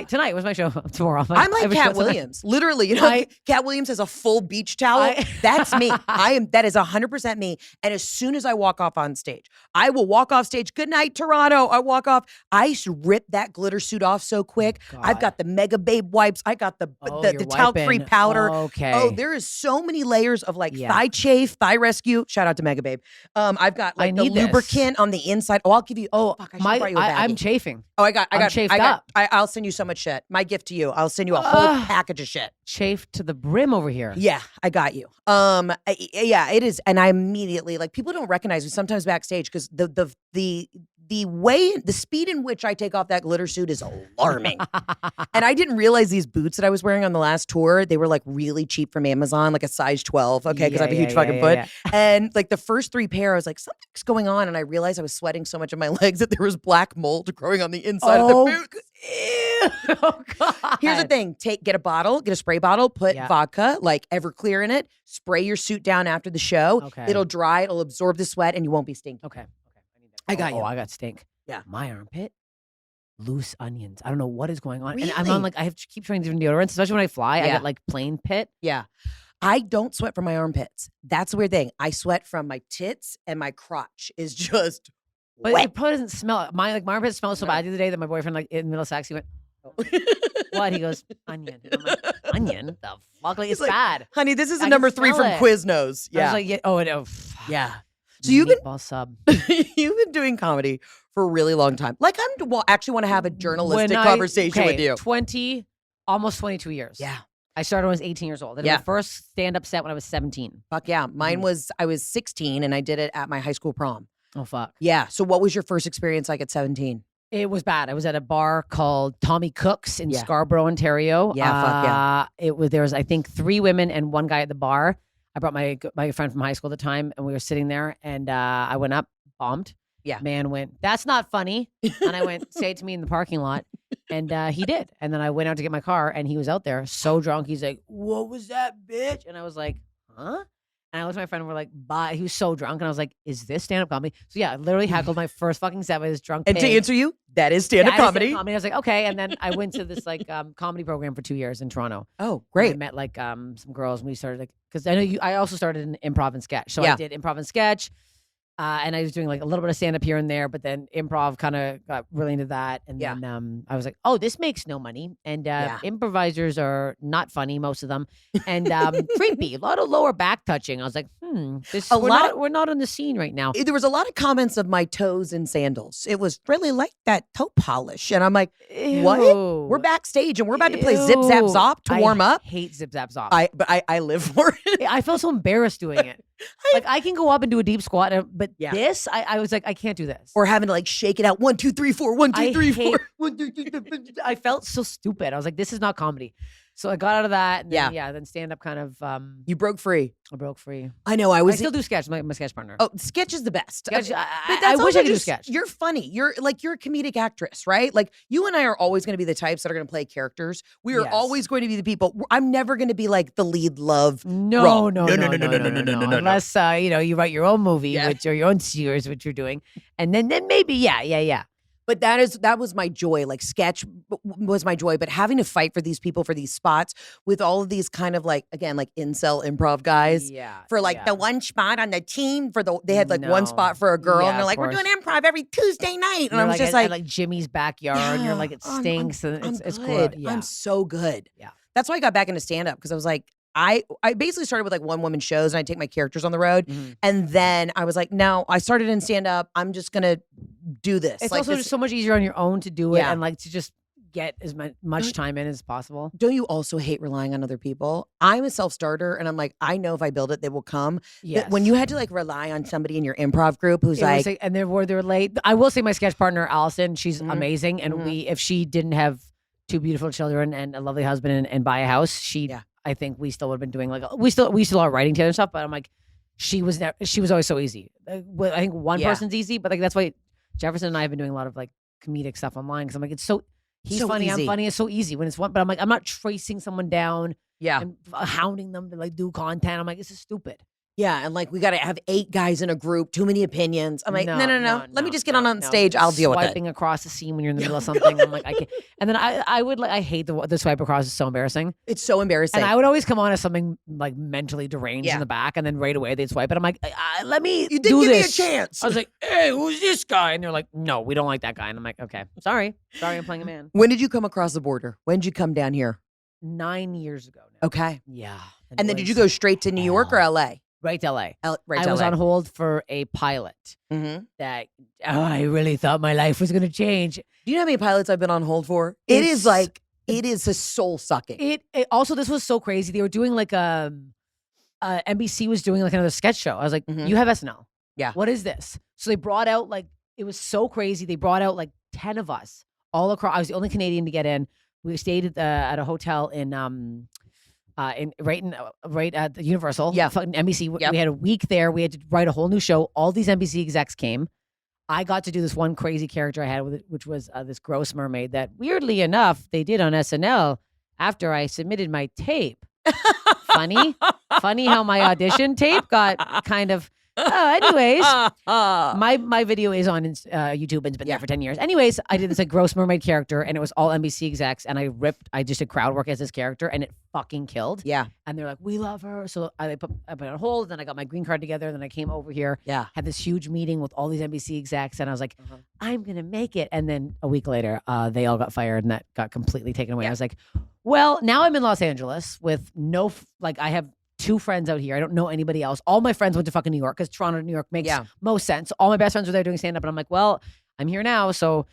tonight was my show. Tomorrow, I'm like Cat Williams. Literally, Cat Williams has a full beach towel. That's me. That is 100% me. And as soon as I walk off on stage, I will walk off stage. Good night, Toronto. I walk off. I rip that glitter suit off so quick. I've got the Mega Babe wipes. I got the talc-free powder. Okay. Oh, there is so many layers of like thigh chafe, thigh rescue. Shout out to Mega Babe. I've got like the lubricant on the inside. Oh, I'll give you. Oh, fuck, I'm chafing. Oh, I got chafed up. I'll send you so much shit. My gift to you. I'll send you a whole package of shit. Chafed to the brim over here. Yeah, I got you. Yeah, it is. And I immediately, like, people don't recognize me sometimes backstage because the speed in which I take off that glitter suit is alarming. And I didn't realize these boots that I was wearing on the last tour, they were like really cheap from Amazon, like a size 12. Okay, because I have a huge fucking foot. And like the first 3 pair, I was like, something's going on. And I realized I was sweating so much on my legs that there was black mold growing on the inside of the boots. Oh, God. Here's the thing. Get a spray bottle, put vodka, like Everclear in it, spray your suit down after the show. Okay. It'll dry, it'll absorb the sweat, and you won't be stinky. Okay. I got you. Oh, I got stink. Yeah. My armpit, loose onions. I don't know what is going on. Really? And I'm on like, I have to keep trying different deodorants, especially when I fly. I get like plain pit. Yeah. I don't sweat from my armpits. That's the weird thing. I sweat from my tits, and my crotch is just But wet. it probably doesn't smell. My armpit smells so bad the other day that my boyfriend, like in Middlesex, he went, what? He goes, onion. And I'm like, onion? The fuck? Like, it's like, bad. Honey, this is I a number can 3 from smell it. Quiznos. Yeah. I was like, Yeah. So you've been doing comedy for a really long time. Like, I actually want to have a journalistic conversation with you. Almost 22 years. Yeah. I started when I was 18 years old. I did my first stand-up set when I was 17. Fuck yeah. Mine was, I was 16 and I did it at my high school prom. Oh, fuck. Yeah. So what was your first experience like at 17? It was bad. I was at a bar called Tommy Cook's in Scarborough, Ontario. Yeah, fuck yeah. There was, I think, 3 women and 1 guy at the bar. I brought my friend from high school at the time, and we were sitting there, and I went up, bombed. Yeah. Man went, that's not funny. And I went, say it to me in the parking lot. And he did. And then I went out to get my car, and he was out there so drunk. He's like, what was that, bitch? And I was like, huh? And I looked at my friend and we're like, bye. He was so drunk. And I was like, is this stand-up comedy? So yeah, I literally heckled my first fucking set with this drunk And pig. to answer you, that is stand-up comedy. I was like, okay. And then I went to this like comedy program for 2 years in Toronto. Oh, great. I met like some girls, and we started like, because I know I also started in improv and sketch. So I did improv and sketch. And I was doing like a little bit of stand-up here and there, but then improv kind of got really into that. And then I was like, oh, this makes no money. And improvisers are not funny, most of them. And creepy, a lot of lower back touching. I was like, we're not on the scene right now. There was a lot of comments of my toes in sandals. It was really like that toe polish. And I'm like, what? We're backstage and we're about to play Zip Zap Zop to warm up. I hate Zip Zap Zop. But I live for it. I felt so embarrassed doing it. Like I can go up and do a deep squat, but this, I was like, I can't do this. Or having to like shake it out. 1, 2, 3, 4. 1, 2, 3, 4. 1, 2, 3, 4. I felt so stupid. I was like, this is not comedy. So I got out of that. And then, then stand up kind of. You broke free. I broke free. I know. I still do sketch. My sketch partner. Oh, sketch is the best. Sketch, I wish I could do sketch. You're funny. You're a comedic actress, right? Like you and I are always going to be the types that are going to play characters. We are always going to be the people. I'm never going to be like the lead love. No. Unless you write your own movie, or your own series, which you're doing, and then maybe yeah. But that was my joy. Like sketch was my joy. But having to fight for these people for these spots with all of these kind of like, again, like incel improv guys for like the one spot on the team they had like one spot for a girl and they're like, we're doing improv every Tuesday night. And I'm just like Jimmy's backyard and you're like, it stinks. It's good. I'm so good. Yeah. That's why I got back into stand up because I was like, I basically started with like one woman shows and I take my characters on the road. Mm-hmm. And then I was like, no, I started in stand up. I'm just going to do this. It's also just so much easier on your own to do it and like to just get as much time in as possible. Don't you also hate relying on other people? I'm a self-starter and I'm like, I know if I build it, they will come. Yes. When you had to like rely on somebody in your improv group who's and they're late. I will say my sketch partner, Allison, she's amazing. And if she didn't have 2 beautiful children and a lovely husband and buy a house, I think we still would have been doing like we still are writing together and stuff. But I'm like, she was always so easy. I think one person's easy, but like that's why Jefferson and I have been doing a lot of like comedic stuff online because I'm like, he's funny, easy. I'm funny. It's so easy when it's one. But I'm like, I'm not tracing someone down, and hounding them to like do content. I'm like, this is stupid. Yeah, and like we got to have 8 guys in a group, too many opinions. I'm like, no. Let me just get on stage. I'll deal with it. Swiping across the scene when you're in the middle of something. I'm like, I can't. And then I hate the swipe across. It's so embarrassing. It's so embarrassing. And I would always come on as something like mentally deranged in the back, and then right away they'd swipe. And I'm like, let me. You didn't give me a chance. I was like, hey, who's this guy? And they're like, no, we don't like that guy. And I'm like, okay, sorry, I'm playing a man. When did you come across the border? When did you come down here? 9 years ago now. Okay. Yeah. And then did you go straight to New York or LA? Right to LA. I was on hold for a pilot that I really thought my life was going to change. Do you know how many pilots I've been on hold for? It is a soul sucking. It also, this was so crazy. They were doing like NBC was doing like another sketch show. I was like, you have SNL. Yeah. What is this? So they brought out like, it was so crazy. They brought out like 10 of us all across. I was the only Canadian to get in. We stayed at a hotel in right at the Universal, fucking NBC. We had a week there. We had to write a whole new show. All these NBC execs came. I got to do this one crazy character I had with it, which was this gross mermaid that, weirdly enough, they did on SNL after I submitted my tape. Funny how my audition tape got kind of. Anyways, my video is on YouTube and it's been there for 10 years. Anyways, I did this like gross mermaid character and it was all NBC execs and I just did crowd work as this character and it fucking killed. Yeah. And they're like, we love her. So I put it on hold. Then I got my green card together. Then I came over here. Yeah. Had this huge meeting with all these NBC execs and I was like, I'm going to make it. And then a week later, they all got fired and that got completely taken away. I was like, well, now I'm in Los Angeles with I have 2 friends out here. I don't know anybody else. All my friends went to fucking New York because Toronto to New York makes most sense. All my best friends were there doing stand-up. And I'm like, well, I'm here now. So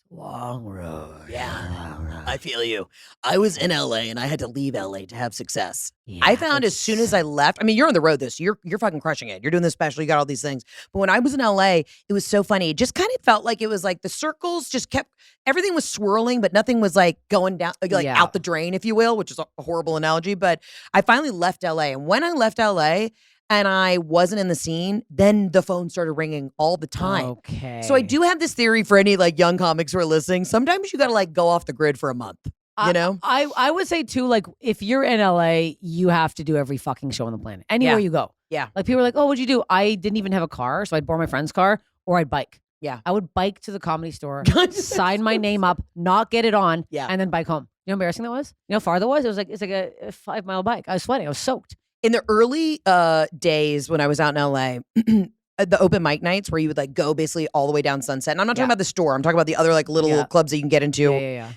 long road. Yeah. I feel you. I was in LA and I had to leave LA to have success. Yeah, I found as soon as I left, I mean, you're on the road this, you're fucking crushing it. You're doing this special, you got all these things. But when I was in LA, it was so funny. It just kind of felt like it was like the circles just kept, everything was swirling, but nothing was like going down, like out the drain, if you will, which is a horrible analogy. But I finally left LA. And when I left LA, and I wasn't in the scene, then the phone started ringing all the time. Okay. So I do have this theory for any like young comics who are listening. Sometimes you got to like go off the grid for a month, you know? I would say too, like if you're in LA, you have to do every fucking show on the planet. Anywhere you go. Yeah. Like people are like, oh, what'd you do? I didn't even have a car. So I'd borrow my friend's car or I'd bike. Yeah. I would bike to the Comedy Store, sign my name up, not get it on, and then bike home. You know how embarrassing that was? You know how far that was? It's like a 5-mile bike. I was sweating. I was soaked. In the early days when I was out in LA, the open mic nights where you would like go basically all the way down Sunset. And I'm not talking about the store. I'm talking about the other like little clubs that you can get into.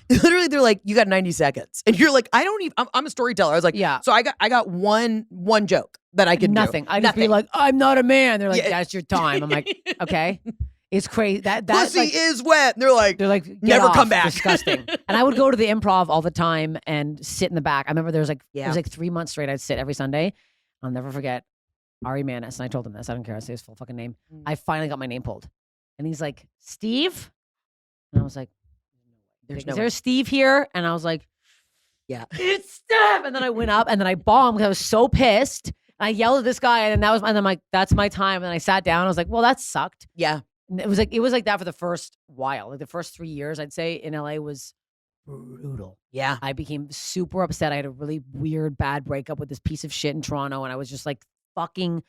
Literally, they're like, you got 90 seconds. And you're like, I don't even, I'm a storyteller. I was like, so I got one joke that I could Nothing. do. I just be like, I'm not a man. They're like, that's your time. I'm like, okay. It's crazy. That pussy like, is wet. And they're like, never off. come back. Disgusting. And I would go to the Improv all the time and sit in the back. I remember there was like, it was like 3 months straight. I'd sit every Sunday. I'll never forget Ari Manis. And I told him this. I don't care. I say his full fucking name. I finally got my name pulled. And he's like, Steve? And I was like, is there a Steve here? And I was like, it's Steph. And then I went up and then I bombed because I was so pissed. And I yelled at this guy and I'm like, that's my time. And then I sat down. I was like, well, that sucked. Yeah. And it was like that for the first while. Like the first 3 years, I'd say in LA was brutal. Yeah. I became super upset. I had a really weird, bad breakup with this piece of shit in Toronto. And I was just like fucking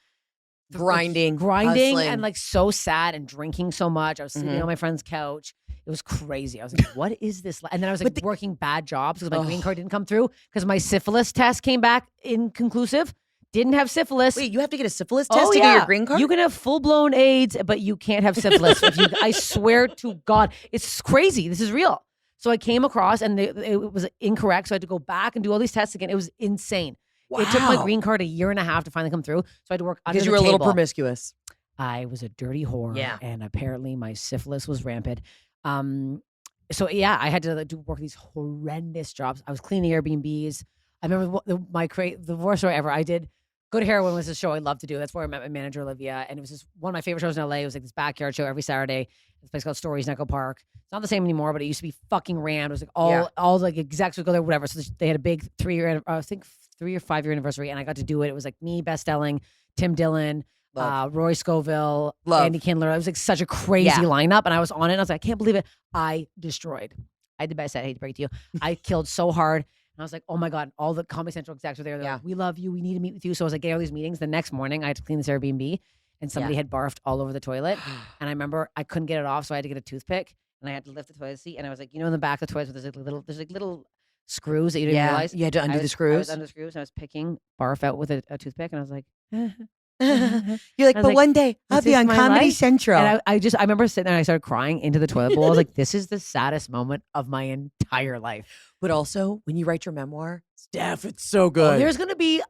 grinding hustling. And like so sad and drinking so much. I was sleeping on my friend's couch. It was crazy. I was like, what is this? And then I was like working bad jobs because my green card didn't come through because my syphilis test came back inconclusive. Didn't have syphilis. Wait, you have to get a syphilis test to get your green card? You can have full-blown AIDS, but you can't have syphilis. I swear to God. It's crazy. This is real. So I came across and it was incorrect. So I had to go back and do all these tests again. It was insane. Wow. It took my green card 1.5 years to finally come through. So I had to work under the table. Because you were a little promiscuous. I was a dirty whore. Yeah. And apparently my syphilis was rampant. So yeah, I had to work these horrendous jobs. I was cleaning Airbnbs. I remember the worst story ever. I did Good Heroin was a show I loved to do. That's where I met my manager, Olivia. And it was one of my favorite shows in LA. It was like this backyard show every Saturday. This place called Stories in Echo Park. It's not the same anymore, but it used to be fucking rammed. It was like all like execs would go there, whatever. So they had a big 3-year, I think 3 or 5 year anniversary. And I got to do it. It was like me, Best Stelling, Tim Dillon, Roy Scoville, Andy Kindler. It was like such a crazy lineup. And I was on it. And I was like, I can't believe it. I destroyed. I did best. I hate to break it to you. I killed so hard. And I was like, oh my God, all the Comedy Central execs were there. They're like, we love you. We need to meet with you. So I was like, getting all these meetings. The next morning, I had to clean this Airbnb and somebody had barfed all over the toilet. And I remember I couldn't get it off. So I had to get a toothpick and I had to lift the toilet seat. And I was like, in the back of the toilet, there's like little screws that you didn't realize. You had to undo the screws. I was under the screws. And I was picking barf out with a toothpick. And I was like, you're like, but one day I'll be on Comedy Central. And I remember sitting there and I started crying into the toilet bowl. I was like, this is the saddest moment of my entire life. But also, when you write your memoir, Steph, it's so good. There's going to be,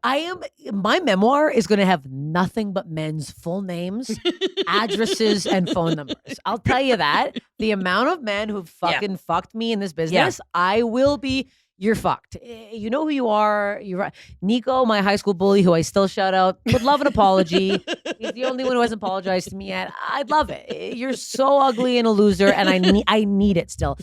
my memoir is going to have nothing but men's full names, addresses, and phone numbers. I'll tell you that. The amount of men who've fucking fucked me in this business, I will be, you're fucked. You know who you are. You're right. Nico, my high school bully, who I still shout out, would love an apology. He's the only one who hasn't apologized to me yet. I'd love it. You're so ugly and a loser, and I need it still.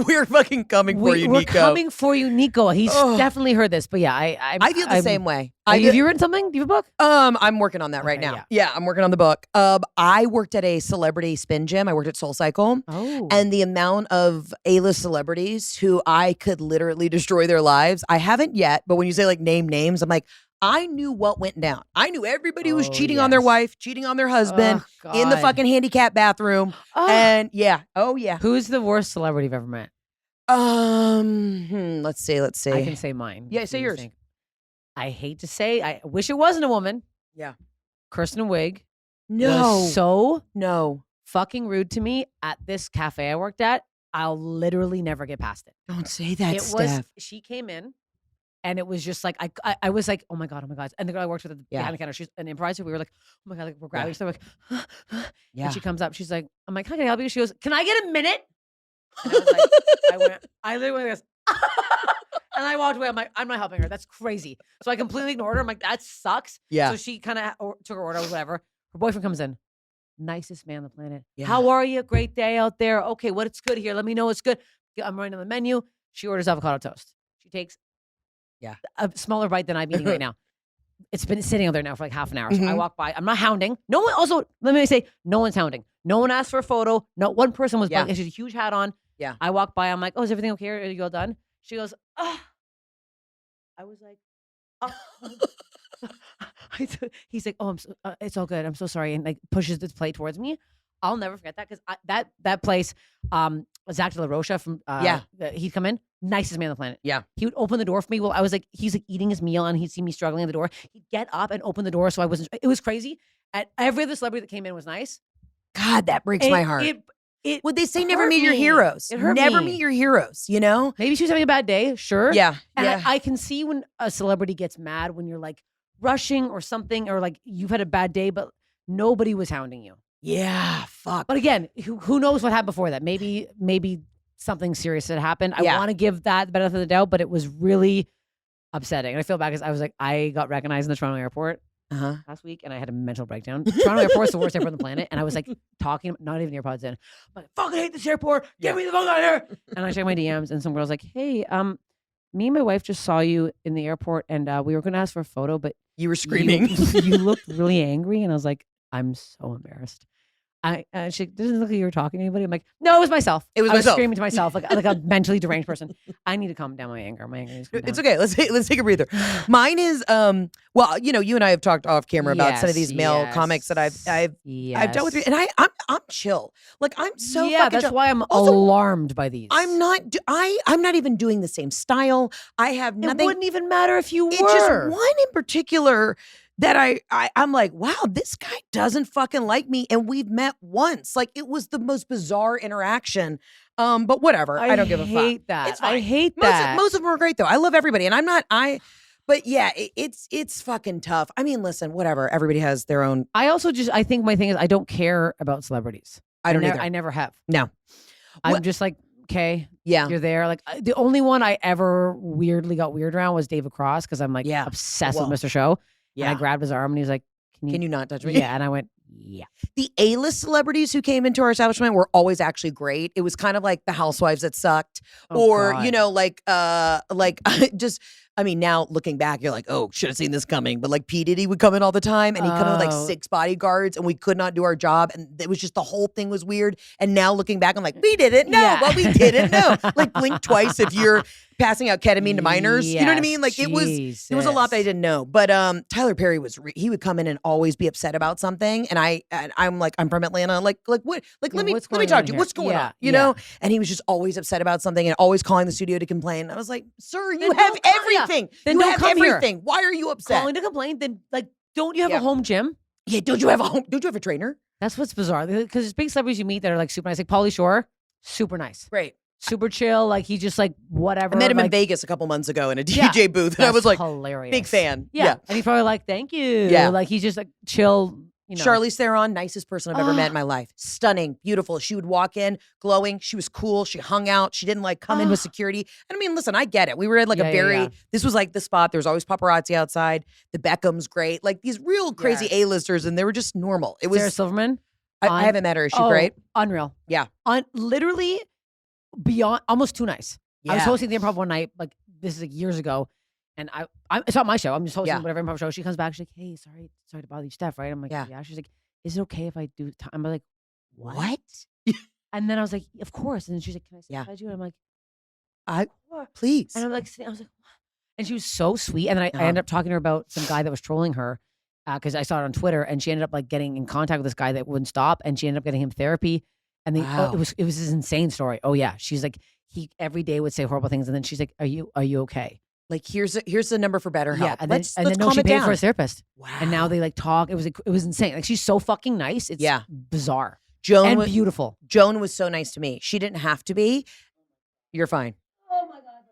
We're fucking coming for you, Nico. We're coming for you, Nico. He's definitely heard this, but yeah, I feel the same way. Have you written something? Do you have a book? I'm working on that right now. Yeah, I'm working on the book. I worked at a celebrity spin gym. I worked at SoulCycle. Oh. And the amount of A-list celebrities who I could literally destroy their lives, I haven't yet, but when you say like name names, I'm like, I knew what went down. I knew everybody who was cheating on their wife, cheating on their husband, in the fucking handicap bathroom. And Who's the worst celebrity you've ever met? Let's see. I can say mine. Yeah, say yours. I hate to say, I wish it wasn't a woman. Yeah. Kirsten Wiig. No. Was so fucking rude to me at this cafe I worked at. I'll literally never get past it. Don't say that, Steph. She came in. And it was just like, I was like, oh my God. And the girl I worked with behind the counter, she's an improviser. We were like, oh my God, like we're grabbing stuff. Like, And she comes up, she's like, I'm like, hi, can I help you? She goes, can I get a minute? And I was like, I literally went like this. And I walked away. I'm like, I'm not helping her. That's crazy. So I completely ignored her. I'm like, that sucks. Yeah. So she kind of took her order, whatever. Her boyfriend comes in. Nicest man on the planet. Yeah. How are you? Great day out there. Okay, what's good here? Let me know what's good. I'm writing on the menu. She orders avocado toast. She takes a smaller bite than I'm eating right now. It's been sitting out there now for like half an hour. So I walk by. I'm not hounding. No one, also, let me say, no one's hounding. No one asked for a photo. No one person was bugging. She had a huge hat on. Yeah. I walk by. I'm like, oh, is everything okay? Are you all done? She goes, I was like, he's like, oh, it's all good. I'm so sorry. And like pushes this plate towards me. I'll never forget that because that place, Zach De La Rocha from he'd come in, nicest man on the planet. Yeah, he would open the door for me. Well, I was like, he's like eating his meal and he'd see me struggling at the door. He'd get up and open the door, so I wasn't. It was crazy. every other celebrity that came in was nice. God, that breaks my heart. Would they say never meet your heroes? It hurt never me. meet your heroes, you know? Maybe she was having a bad day, sure. Yeah. And yeah. I can see when a celebrity gets mad when you're like rushing or something, or like you've had a bad day, but nobody was hounding you. Yeah, fuck. But again, who knows what happened before that? Maybe something serious had happened. I want to give that the benefit of the doubt, but it was really upsetting. And I feel bad because I was like, I got recognized in the Toronto airport last week and I had a mental breakdown. Toronto airport's the worst airport on the planet. And I was like talking, not even AirPods in. I'm like, fucking hate this airport. Get me the fuck out of here. And I checked my DMs and some girl's like, hey, me and my wife just saw you in the airport and we were going to ask for a photo, but you were screaming. You looked really angry. And I was like, I'm so embarrassed. She doesn't look like you were talking to anybody. I'm like, no, it was myself. I was screaming to myself like a mentally deranged person. I need to calm down my anger. My anger needs to calm down. It's okay. Let's take a breather. Mine is well, you know, you and I have talked off camera about some of these male comics that I've dealt with, and I'm chill. Like I'm so that's chill. why I'm alarmed by these. I'm not even doing the same style. I have nothing. It wouldn't even matter if you were. It's just one in particular that I'm like, wow, this guy doesn't fucking like me, and we've met once. Like it was the most bizarre interaction. But whatever. I don't give a fuck. I hate that. It's fine. I hate that. Most of them are great though. I love everybody, and I'm not. But yeah, it's fucking tough. I mean, listen, whatever. Everybody has their own. I think my thing is I don't care about celebrities. I don't either. I never have. No. I'm just like, okay, yeah, you're there. Like the only one I ever weirdly got weird around was David Cross because I'm like obsessed with Mr. Show. Yeah. And I grabbed his arm and he was like, can you not touch me? Yeah. And I went, yeah. The A-list celebrities who came into our establishment were always actually great. It was kind of like the housewives that sucked. God. You know, like just, I mean, now looking back, you're like, oh, should have seen this coming. But like P. Diddy would come in all the time and he'd come in with like 6 bodyguards and we could not do our job. And it was just, the whole thing was weird. And now looking back, I'm like, we didn't know. Well, we didn't know. Like blink twice if you're passing out ketamine to minors. You know what I mean? Like there was a lot that I didn't know. But Tyler Perry he would come in and always be upset about something. And I'm like, I'm from Atlanta. Like what? Like let me talk to you. What's going on? You know? And he was just always upset about something and always calling the studio to complain. I was like, sir, you have everything. Then you don't have come everything. Here. Why are you upset? Calling to complain? Then like, don't you have a home gym? Yeah, don't you have a trainer? That's what's bizarre. Because there's big celebrities you meet that are like super nice. Like Pauly Shore, super nice. Great. Super chill. Like he just like whatever. I met him in Vegas a couple months ago in a DJ booth. And I was like, hilarious. Big fan. Yeah. And he's probably like, thank you. Yeah. Like he's just like chill. You know. Charlize Theron, nicest person I've ever met in my life. Stunning, beautiful. She would walk in glowing. She was cool. She hung out. She didn't like come in with security. And I mean, listen, I get it. We were at like this was like the spot. There was always paparazzi outside. The Beckham's great. Like these real crazy A-listers, and they were just normal. It was Sarah Silverman. I haven't met her. Is she great? Unreal. Yeah. Literally beyond, almost too nice. Yeah. I was hosting the improv one night, like this is like years ago. And it's not my show. I'm just hosting whatever improv show. She comes back. She's like, hey, sorry to bother you, Steph, right? I'm like, yeah. She's like, is it okay if I do time? I'm like, what? And then I was like, of course. And then she's like, can I sit beside you? And I'm like, please. And I'm like, I was like, what? And she was so sweet. And then I ended up talking to her about some guy that was trolling her because I saw it on Twitter. And she ended up like getting in contact with this guy that wouldn't stop. And she ended up getting him therapy. And it was this insane story. Oh yeah. She's like, he every day would say horrible things. And then she's like, are you okay? Like here's the number for BetterHelp. Yeah, and then calm she it paid down. for a therapist. Wow. And now they like talk. It was insane. Like she's so fucking nice. It's bizarre. Joan was beautiful. Joan was so nice to me. She didn't have to be. You're fine. Oh my God,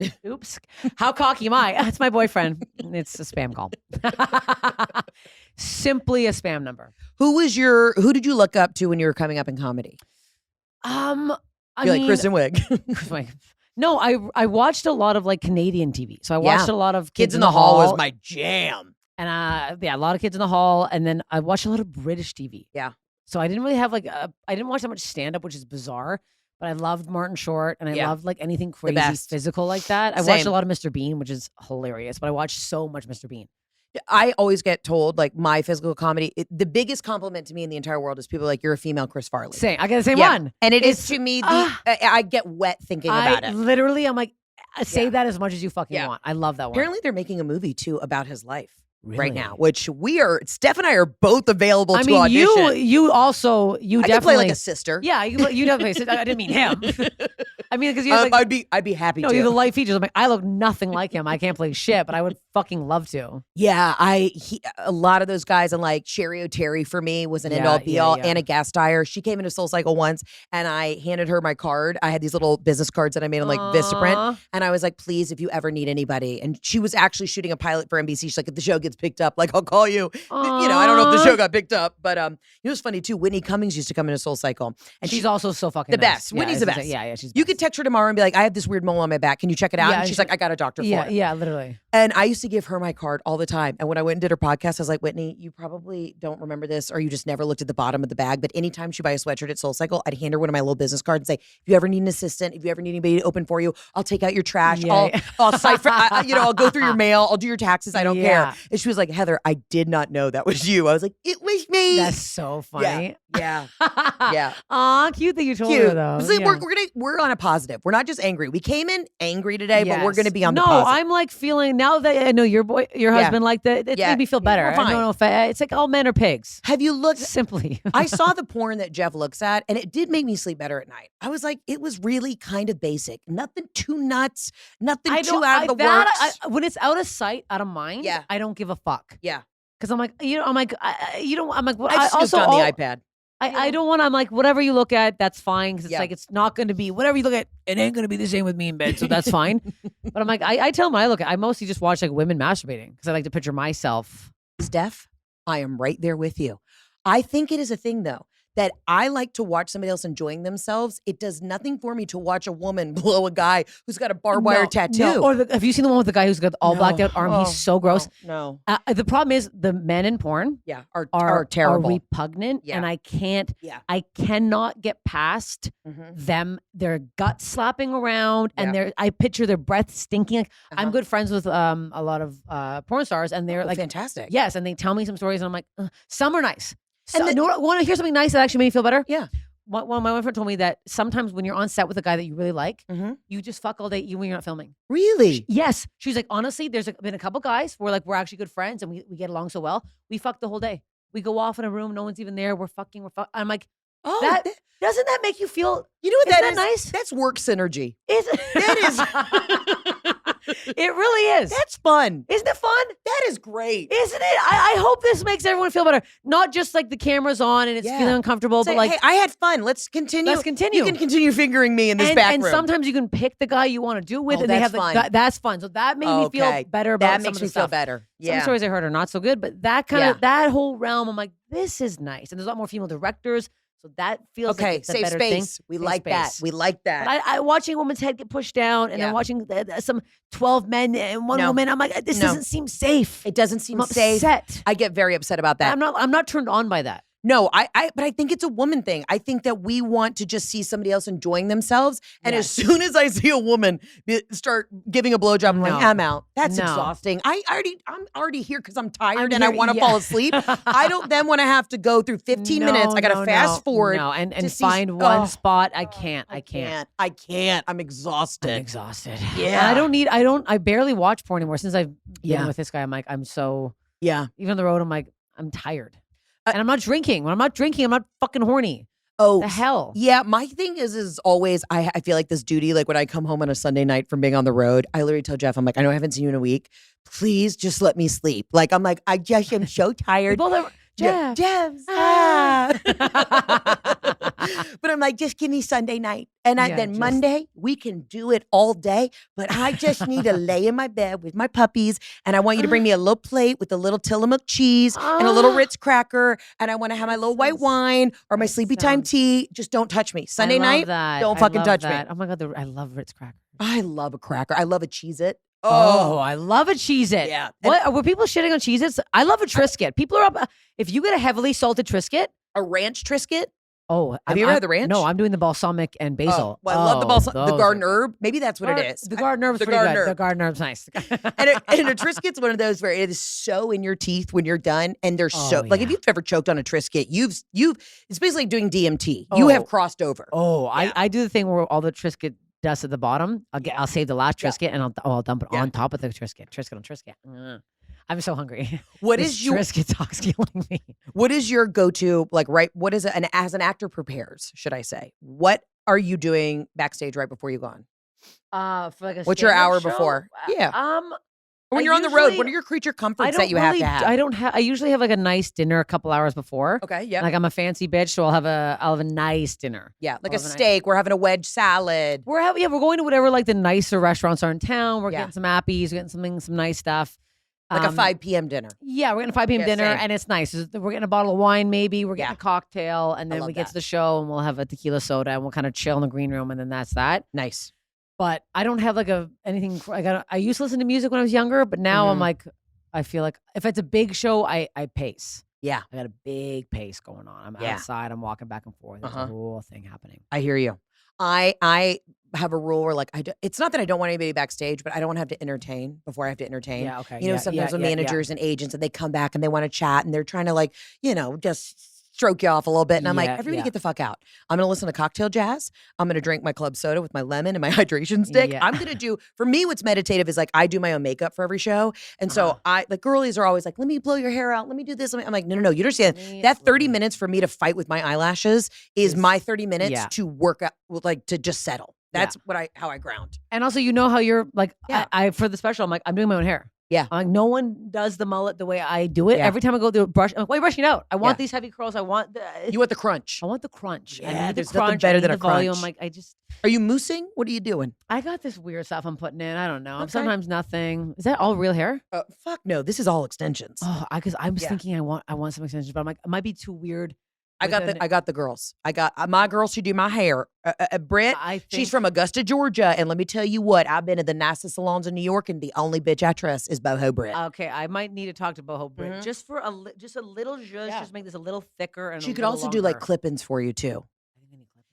no, it's not. Oops. How cocky am I? That's my boyfriend. It's a spam call. Simply a spam number. Who did you look up to when you were coming up in comedy? Like Kristen Wiig. No, I watched a lot of like Canadian TV. So I watched a lot of Kids in the Hall was my jam. And a lot of Kids in the Hall. And then I watched a lot of British TV. Yeah. So I didn't really have I didn't watch that much stand-up, which is bizarre. But I loved Martin Short and I loved like anything crazy physical like that. I watched a lot of Mr. Bean, which is hilarious. But I watched so much Mr. Bean. I always get told like my physical comedy, the biggest compliment to me in the entire world is people like, you're a female Chris Farley. Same. I got the same one. And it's to me, I get wet thinking about it. Literally, I'm like, say that as much as you fucking want. I love that one. Apparently they're making a movie too about his life right now, which Steph and I are both available to audition. You I definitely can play like a sister. Yeah, you definitely. I didn't mean him. I mean, because like, I'd be happy to. You have the light features. I'm like, I look nothing like him. I can't play shit, but I would fucking love to. Yeah, a lot of those guys, and like Sherry O'Terry for me was an end all be all. Anna Gasteyer, she came into Soul Cycle once, and I handed her my card. I had these little business cards that I made on like Vistaprint, and I was like, please, if you ever need anybody. And she was actually shooting a pilot for NBC. She's like, if the show gets picked up, like I'll call you. I don't know if the show got picked up, but it was funny too. Whitney Cummings used to come into Soul Cycle, and she's also so fucking the nice. best. Whitney's the best. Yeah, she's. You could text her tomorrow and be like, I have this weird mole on my back. Can you check it out? And she's like, I got a doctor for it. Yeah, literally. And I used to give her my card all the time. And when I went and did her podcast, I was like, Whitney, you probably don't remember this, or you just never looked at the bottom of the bag. But anytime she buy a sweatshirt at Soul Cycle, I'd hand her one of my little business cards and say, if you ever need an assistant, if you ever need anybody to open for you, I'll take out your trash. I'll cipher, I'll go through your mail. I'll do your taxes. I don't care. And she was like, Heather, I did not know that was you. I was like, it was me. That's so funny. Yeah. Yeah. Aw, cute that you told her though. So we're on a positive. We're not just angry. We came in angry today, but we're gonna be on the positive. No, I'm like feeling now that I know your husband like that. It made me feel better. I don't know if it's like all men are pigs. Have you looked simply? I saw the porn that Jeff looks at, and it did make me sleep better at night. I was like, it was really kind of basic. Nothing too nuts. Nothing too out of the works. When it's out of sight, out of mind, I don't give a fuck. Yeah. Because I'm like, I'm like, I snooped on the iPad. I don't want to, I'm like, whatever you look at, that's fine. Because it's like, it's not going to be, whatever you look at, it ain't going to be the same with me in bed. So that's fine. But I'm like, I tell them, I mostly just watch like women masturbating because I like to picture myself. Steph, I am right there with you. I think it is a thing though, that I like to watch somebody else enjoying themselves. It does nothing for me to watch a woman blow a guy who's got a barbed wire tattoo. No. Or have you seen the one with the guy who's got the all blacked out arm? He's so gross. No. The problem is the men in porn are terrible. Are repugnant. And I cannot get past them, their guts slapping around and I picture their breath stinking. Like, I'm good friends with a lot of porn stars and they're like fantastic. Yes. And they tell me some stories and I'm like, some are nice. So, want to hear something nice that actually made me feel better? Yeah. One my friend told me that sometimes when you're on set with a guy that you really like, you just fuck all day even when you're not filming. Really? Yes. She's like, honestly, there's been a couple guys where like we're actually good friends and we get along so well. We fuck the whole day. We go off in a room, no one's even there. We're fucking. I'm like, doesn't that make you feel? You know what that is? Nice? That's work synergy. That is. It really is. That's fun. Isn't it fun? That is great. Isn't it? I hope this makes everyone feel better. Not just like the camera's on and it's feeling uncomfortable, but like, hey, I had fun. Let's continue. You can continue fingering me in this back room. And sometimes you can pick the guy you want to do with, and they have that's fun. So that made me feel better about that makes me feel better. Yeah. Some stories I heard are not so good, but that kind of that whole realm, I'm like, this is nice. And there's a lot more female directors. So that feels like it's a better space. thing. We like that. We like that. But I watching a woman's head get pushed down and then watching some 12 men and one woman, I'm like, this doesn't seem safe. It doesn't seem safe. Upset. I get very upset about that. I'm not turned on by that. No, but I think it's a woman thing. I think that we want to just see somebody else enjoying themselves. And as soon as I see a woman start giving a blowjob, I'm like, I'm out. That's exhausting. I'm already here because I'm tired and I want to fall asleep. I don't then want to have to go through 15 minutes. I got to fast forward. And find one spot. I can't. I'm exhausted. Yeah. I barely watch porn anymore since I've been with this guy. I'm like, I'm so, even on the road, I'm like, I'm tired. And I'm not drinking. When I'm not drinking, I'm not fucking horny. Oh, the hell. Yeah, my thing is always, I feel like this duty, like when I come home on a Sunday night from being on the road, I literally tell Jeff, I'm like, I know I haven't seen you in a week. Please just let me sleep. Like, I'm like, I just am so tired. Jeff. But I'm like, just give me Sunday night. And then Monday, we can do it all day. But I just need to lay in my bed with my puppies. And I want you to bring me a little plate with a little Tillamook cheese and a little Ritz cracker. And I want to have my little white wine or my sleepy time tea. Just don't touch me. Sunday night, don't fucking touch me. Oh my God, I love Ritz cracker. I love a cracker. I love a Cheez-It. Oh, I love a Cheez-It. Yeah. What were people shitting on Cheez-Its? I love a Triscuit. People are up. If you get a heavily salted Triscuit, a ranch Triscuit. Oh, have you ever had the ranch? No, I'm doing the balsamic and basil. Well, I love the balsamic, the garden herb. Maybe that's what it is. The garden herb's pretty good. The garden herb's nice. and a Triscuit's one of those where it is so in your teeth when you're done, and they're like if you've ever choked on a Triscuit, you've it's basically like doing DMT. You have crossed over. Oh, I do the thing where all the Triscuit dust at the bottom. I'll save the last Triscuit and I'll dump it on top of the Triscuit. Triscuit on Triscuit. I'm so hungry. What is your Triscuit talk's killing me? What is your go-to, like, right? What is it? And as an actor prepares, should I say, what are you doing backstage right before you go on? For like a What's your hour show? before? Yeah. When I you're on the road, usually- what are your creature I comforts don't that you have really, to have? I don't have. I usually have like a nice dinner a couple hours before. Okay, yeah. Like I'm a fancy bitch, so I'll have a nice dinner. Yeah, like a steak. We're having a wedge salad. We're going to whatever like the nicer restaurants are in town. We're Yeah. getting some appies, we're getting some nice stuff. Like a 5 p.m. dinner. Yeah, we're getting a 5 p.m. dinner, same. and it's nice. We're getting a bottle of wine, maybe. We're getting Yeah. a cocktail, and then love we get that. to the show, and we'll have a tequila soda, and we'll kind of chill in the green room, and then that's that. Nice. But I don't have like anything. I used to listen to music when I was younger, but now I'm like, I feel like if it's a big show, I pace. Yeah. I got a big pace going on. I'm outside. I'm walking back and forth. There's a whole thing happening. I hear you. I have a rule where like it's not that I don't want anybody backstage, but I don't want to have to entertain before I have to entertain. Yeah, okay. You know, sometimes with managers and agents and they come back and they want to chat and they're trying to like, just stroke you off a little bit. And I'm like, everybody get the fuck out. I'm going to listen to cocktail jazz. I'm going to drink my club soda with my lemon and my hydration stick. Yeah. I'm going to do, for me, what's meditative is like, I do my own makeup for every show. And so the girlies are always like, let me blow your hair out. Let me do this. I'm like, no, you understand. That 30 minutes for me to fight with my eyelashes is my 30 minutes to work out, like to just settle. That's how I ground. And also, how you're like, I for the special, I'm like, I'm doing my own hair. Yeah. I'm like, no one does the mullet the way I do it. Every time I go through a brush, I'm like, why are you brushing it out? I want these heavy curls. I want You want the crunch. I want the crunch. Yeah, I need there's the crunch. nothing better than a volume. crunch. Like, Are you moosing? What are you doing? I got this weird stuff I'm putting in. I don't know. Okay. Sometimes nothing. Is that all real hair? Fuck no. This is all extensions. Oh, because I was thinking I want some extensions, but I'm like, it might be too weird. I got the girls. I got my girls who do my hair. Britt, she's from Augusta, Georgia, and let me tell you what, I've been to the nicest salons in New York, and the only bitch I trust is Boho Britt. Okay, I might need to talk to Boho Britt just for a little, just make this a little thicker and. She could also do like clip-ins for you too.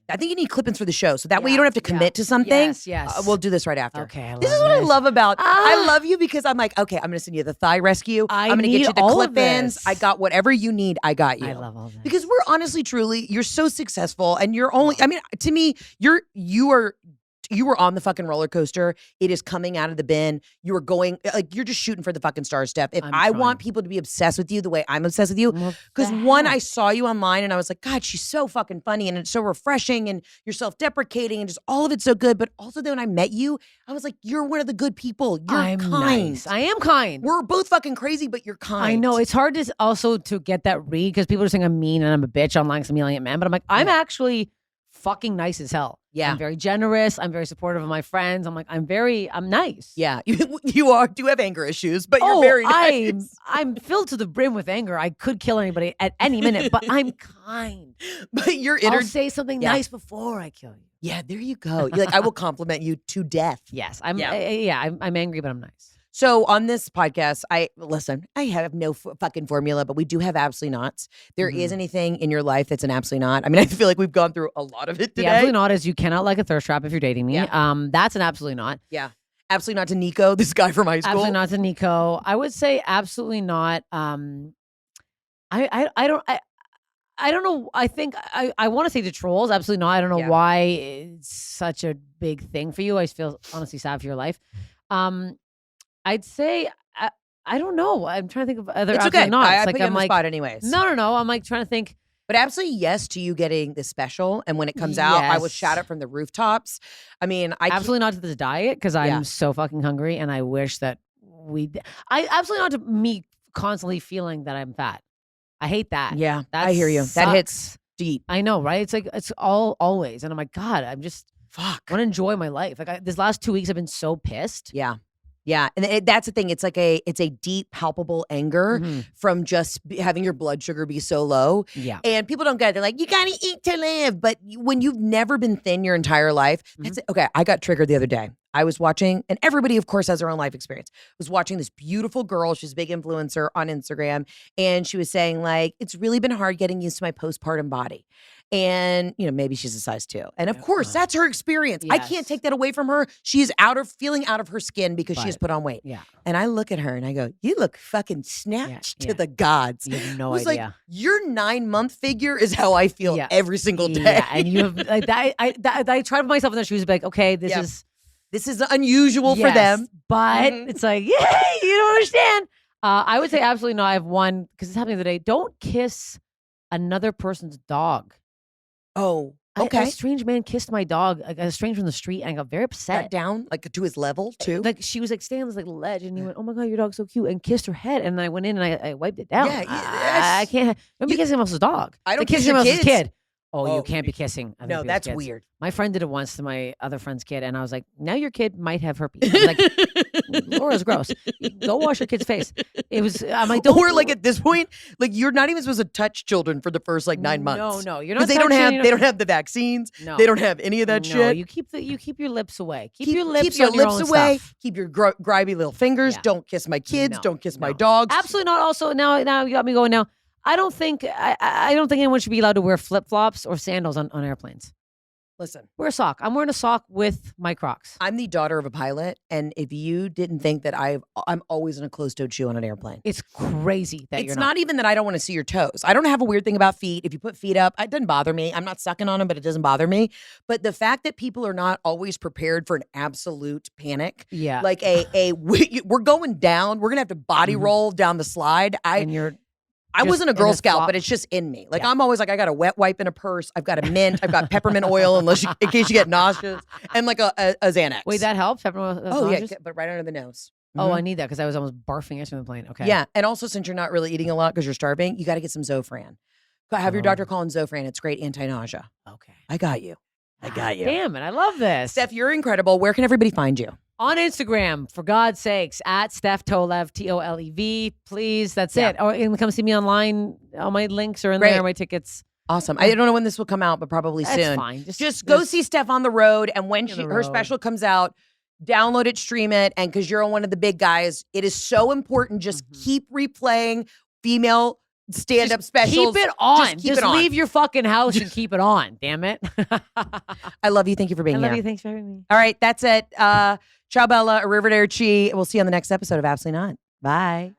I think you need clip-ins for the show, so that way you don't have to commit to something. Yes. We'll do this right after. Okay, this is what I love about. I love you because I'm like, okay, I'm going to send you the thigh rescue. I'm going to get you the clip-ins. I got whatever you need. I got you. I love all this because we're honestly, truly, you're so successful, and you're only. I mean, to me, you were on the fucking roller coaster. It is coming out of the bin. You are going, like, you're just shooting for the fucking stars, Steph. If I want people to be obsessed with you the way I'm obsessed with you, because one, I saw you online and I was like, God, she's so fucking funny and it's so refreshing and you're self-deprecating and just all of it's so good. But also then when I met you, I was like, you're one of the good people. You're kind. Nice. I am kind. We're both fucking crazy, but you're kind. I know. It's hard to also to get that read because people are saying I'm mean and I'm a bitch online because I'm yelling at men. But I'm like, I'm actually fucking nice as hell. Yeah. I'm very generous. I'm very supportive of my friends. I'm like, I'm nice. Yeah. You do have anger issues, but you're very nice. I'm filled to the brim with anger. I could kill anybody at any minute, but I'm kind. But you're I'll say something nice before I kill you. Yeah, there you go. You're like, I will compliment you to death. Yes. I'm angry, but I'm nice. So on this podcast, I have no fucking formula, but we do have absolutely nots. There is anything in your life that's an absolutely not. I mean, I feel like we've gone through a lot of it today. The absolutely not is you cannot like a thirst trap if you're dating me. Yeah. That's an absolutely not. Yeah. Absolutely not to Nico, this guy from high school. Absolutely not to Nico. I would say absolutely not. I don't know. I think I want to say the trolls. Absolutely not. I don't know why it's such a big thing for you. I feel honestly sad for your life. I'd say I don't know. I'm trying to think of other. It's okay. Not. I like, put you I'm on the like, spot anyways. No. I'm like trying to think. But absolutely yes to you getting this special, and when it comes out, I will shout it from the rooftops. I mean, absolutely not to the diet because I'm so fucking hungry, and I wish that I absolutely not to me constantly feeling that I'm fat. I hate that. Yeah, that I hear you. Sucks. That hits deep. I know, right? It's like it's always, and I'm like, God, I'm just fuck. I want to enjoy my life. Like this last 2 weeks, I've been so pissed. Yeah. Yeah, and that's the thing. It's like it's a deep, palpable anger from just having your blood sugar be so low. Yeah, and people don't get it. They're like, you gotta eat to live. But when you've never been thin your entire life, that's it. Okay, I got triggered the other day. I was watching, and everybody, of course, has their own life experience. Was watching this beautiful girl. She's a big influencer on Instagram, and she was saying like, it's really been hard getting used to my postpartum body. And, maybe she's a size 2. And of course, that's her experience. Yes. I can't take that away from her. She's feeling out of her skin because she has put on weight. Yeah. And I look at her and I go, you look fucking snatched to the gods. You have no idea. Like, your 9-month figure is how I feel every single day. Yeah, and you have, like, I try to put myself in their shoes and be like, okay, this is unusual for them. But it's like, you don't understand. I would say absolutely no. I have one, because it's happening today. Don't kiss another person's dog. Oh, Okay. A strange man kissed my dog, like a stranger from the street, and I got very upset. Got down like to his level too. Like she was like standing on this like ledge, and he went, "Oh my god, your dog's so cute," and kissed her head. And then I went in and I wiped it down. Yeah, I can't. Don't be kissing someone else's dog. I don't kiss your someone else's kids. kid. Oh, you can't be kissing. No, that's weird. My friend did it once to my other friend's kid, and I was like, "Now your kid might have herpes." I was like, Laura's gross. Go wash your kid's face. It was. I'm like, don't. Or like at this point, like you're not even supposed to touch children for the first like 9 months. No, you're not. Because they don't have the vaccines. No, they don't have any of that shit. You keep your lips away. Keep your lips away. Stuff. Keep your grimy little fingers. Yeah. Don't kiss my kids. Don't kiss my dogs. Absolutely not. Also, now you got me going. Now, I don't think anyone should be allowed to wear flip flops or sandals on airplanes. Listen, wear a sock. I'm wearing a sock with my Crocs. I'm the daughter of a pilot, and if you didn't think that I'm always in a closed-toed shoe on an airplane. It's crazy that it's not even that I don't want to see your toes. I don't have a weird thing about feet. If you put feet up, it doesn't bother me. I'm not sucking on them, but it doesn't bother me. But the fact that people are not always prepared for an absolute panic, like we're going down, we're gonna have to body roll down the slide. I wasn't a Girl Scout, but it's just in me. Like I'm always like, I got a wet wipe in a purse. I've got a mint. I've got peppermint oil, in case you get nauseous, and like a Xanax. Wait, that helps. Peppermint. Yeah, but right under the nose. Oh, I need that because I was almost barfing into the plane. Okay. Yeah, and also since you're not really eating a lot because you're starving, you got to get some Zofran. Have your doctor call in Zofran. It's great anti-nausea. Okay. I got you. Damn it, I love this. Steph, you're incredible. Where can everybody find you? On Instagram, for God's sakes, at Steph Tolev, Tolev. Please, that's it. Or you can come see me online. All my links are in there, my tickets. Awesome. I don't know when this will come out, but probably soon. That's fine. Just go see Steph on the road, and when her special comes out, download it, stream it, and because you're one of the big guys, it is so important. Just keep replaying female stand-up specials. Keep it on. Just leave your fucking house and keep it on. Damn it. I love you. Thank you for being here. I love you. Thanks for having me. All right, that's it. Ciao, Bella. Arrivederci. We'll see you on the next episode of Absolutely Not. Bye.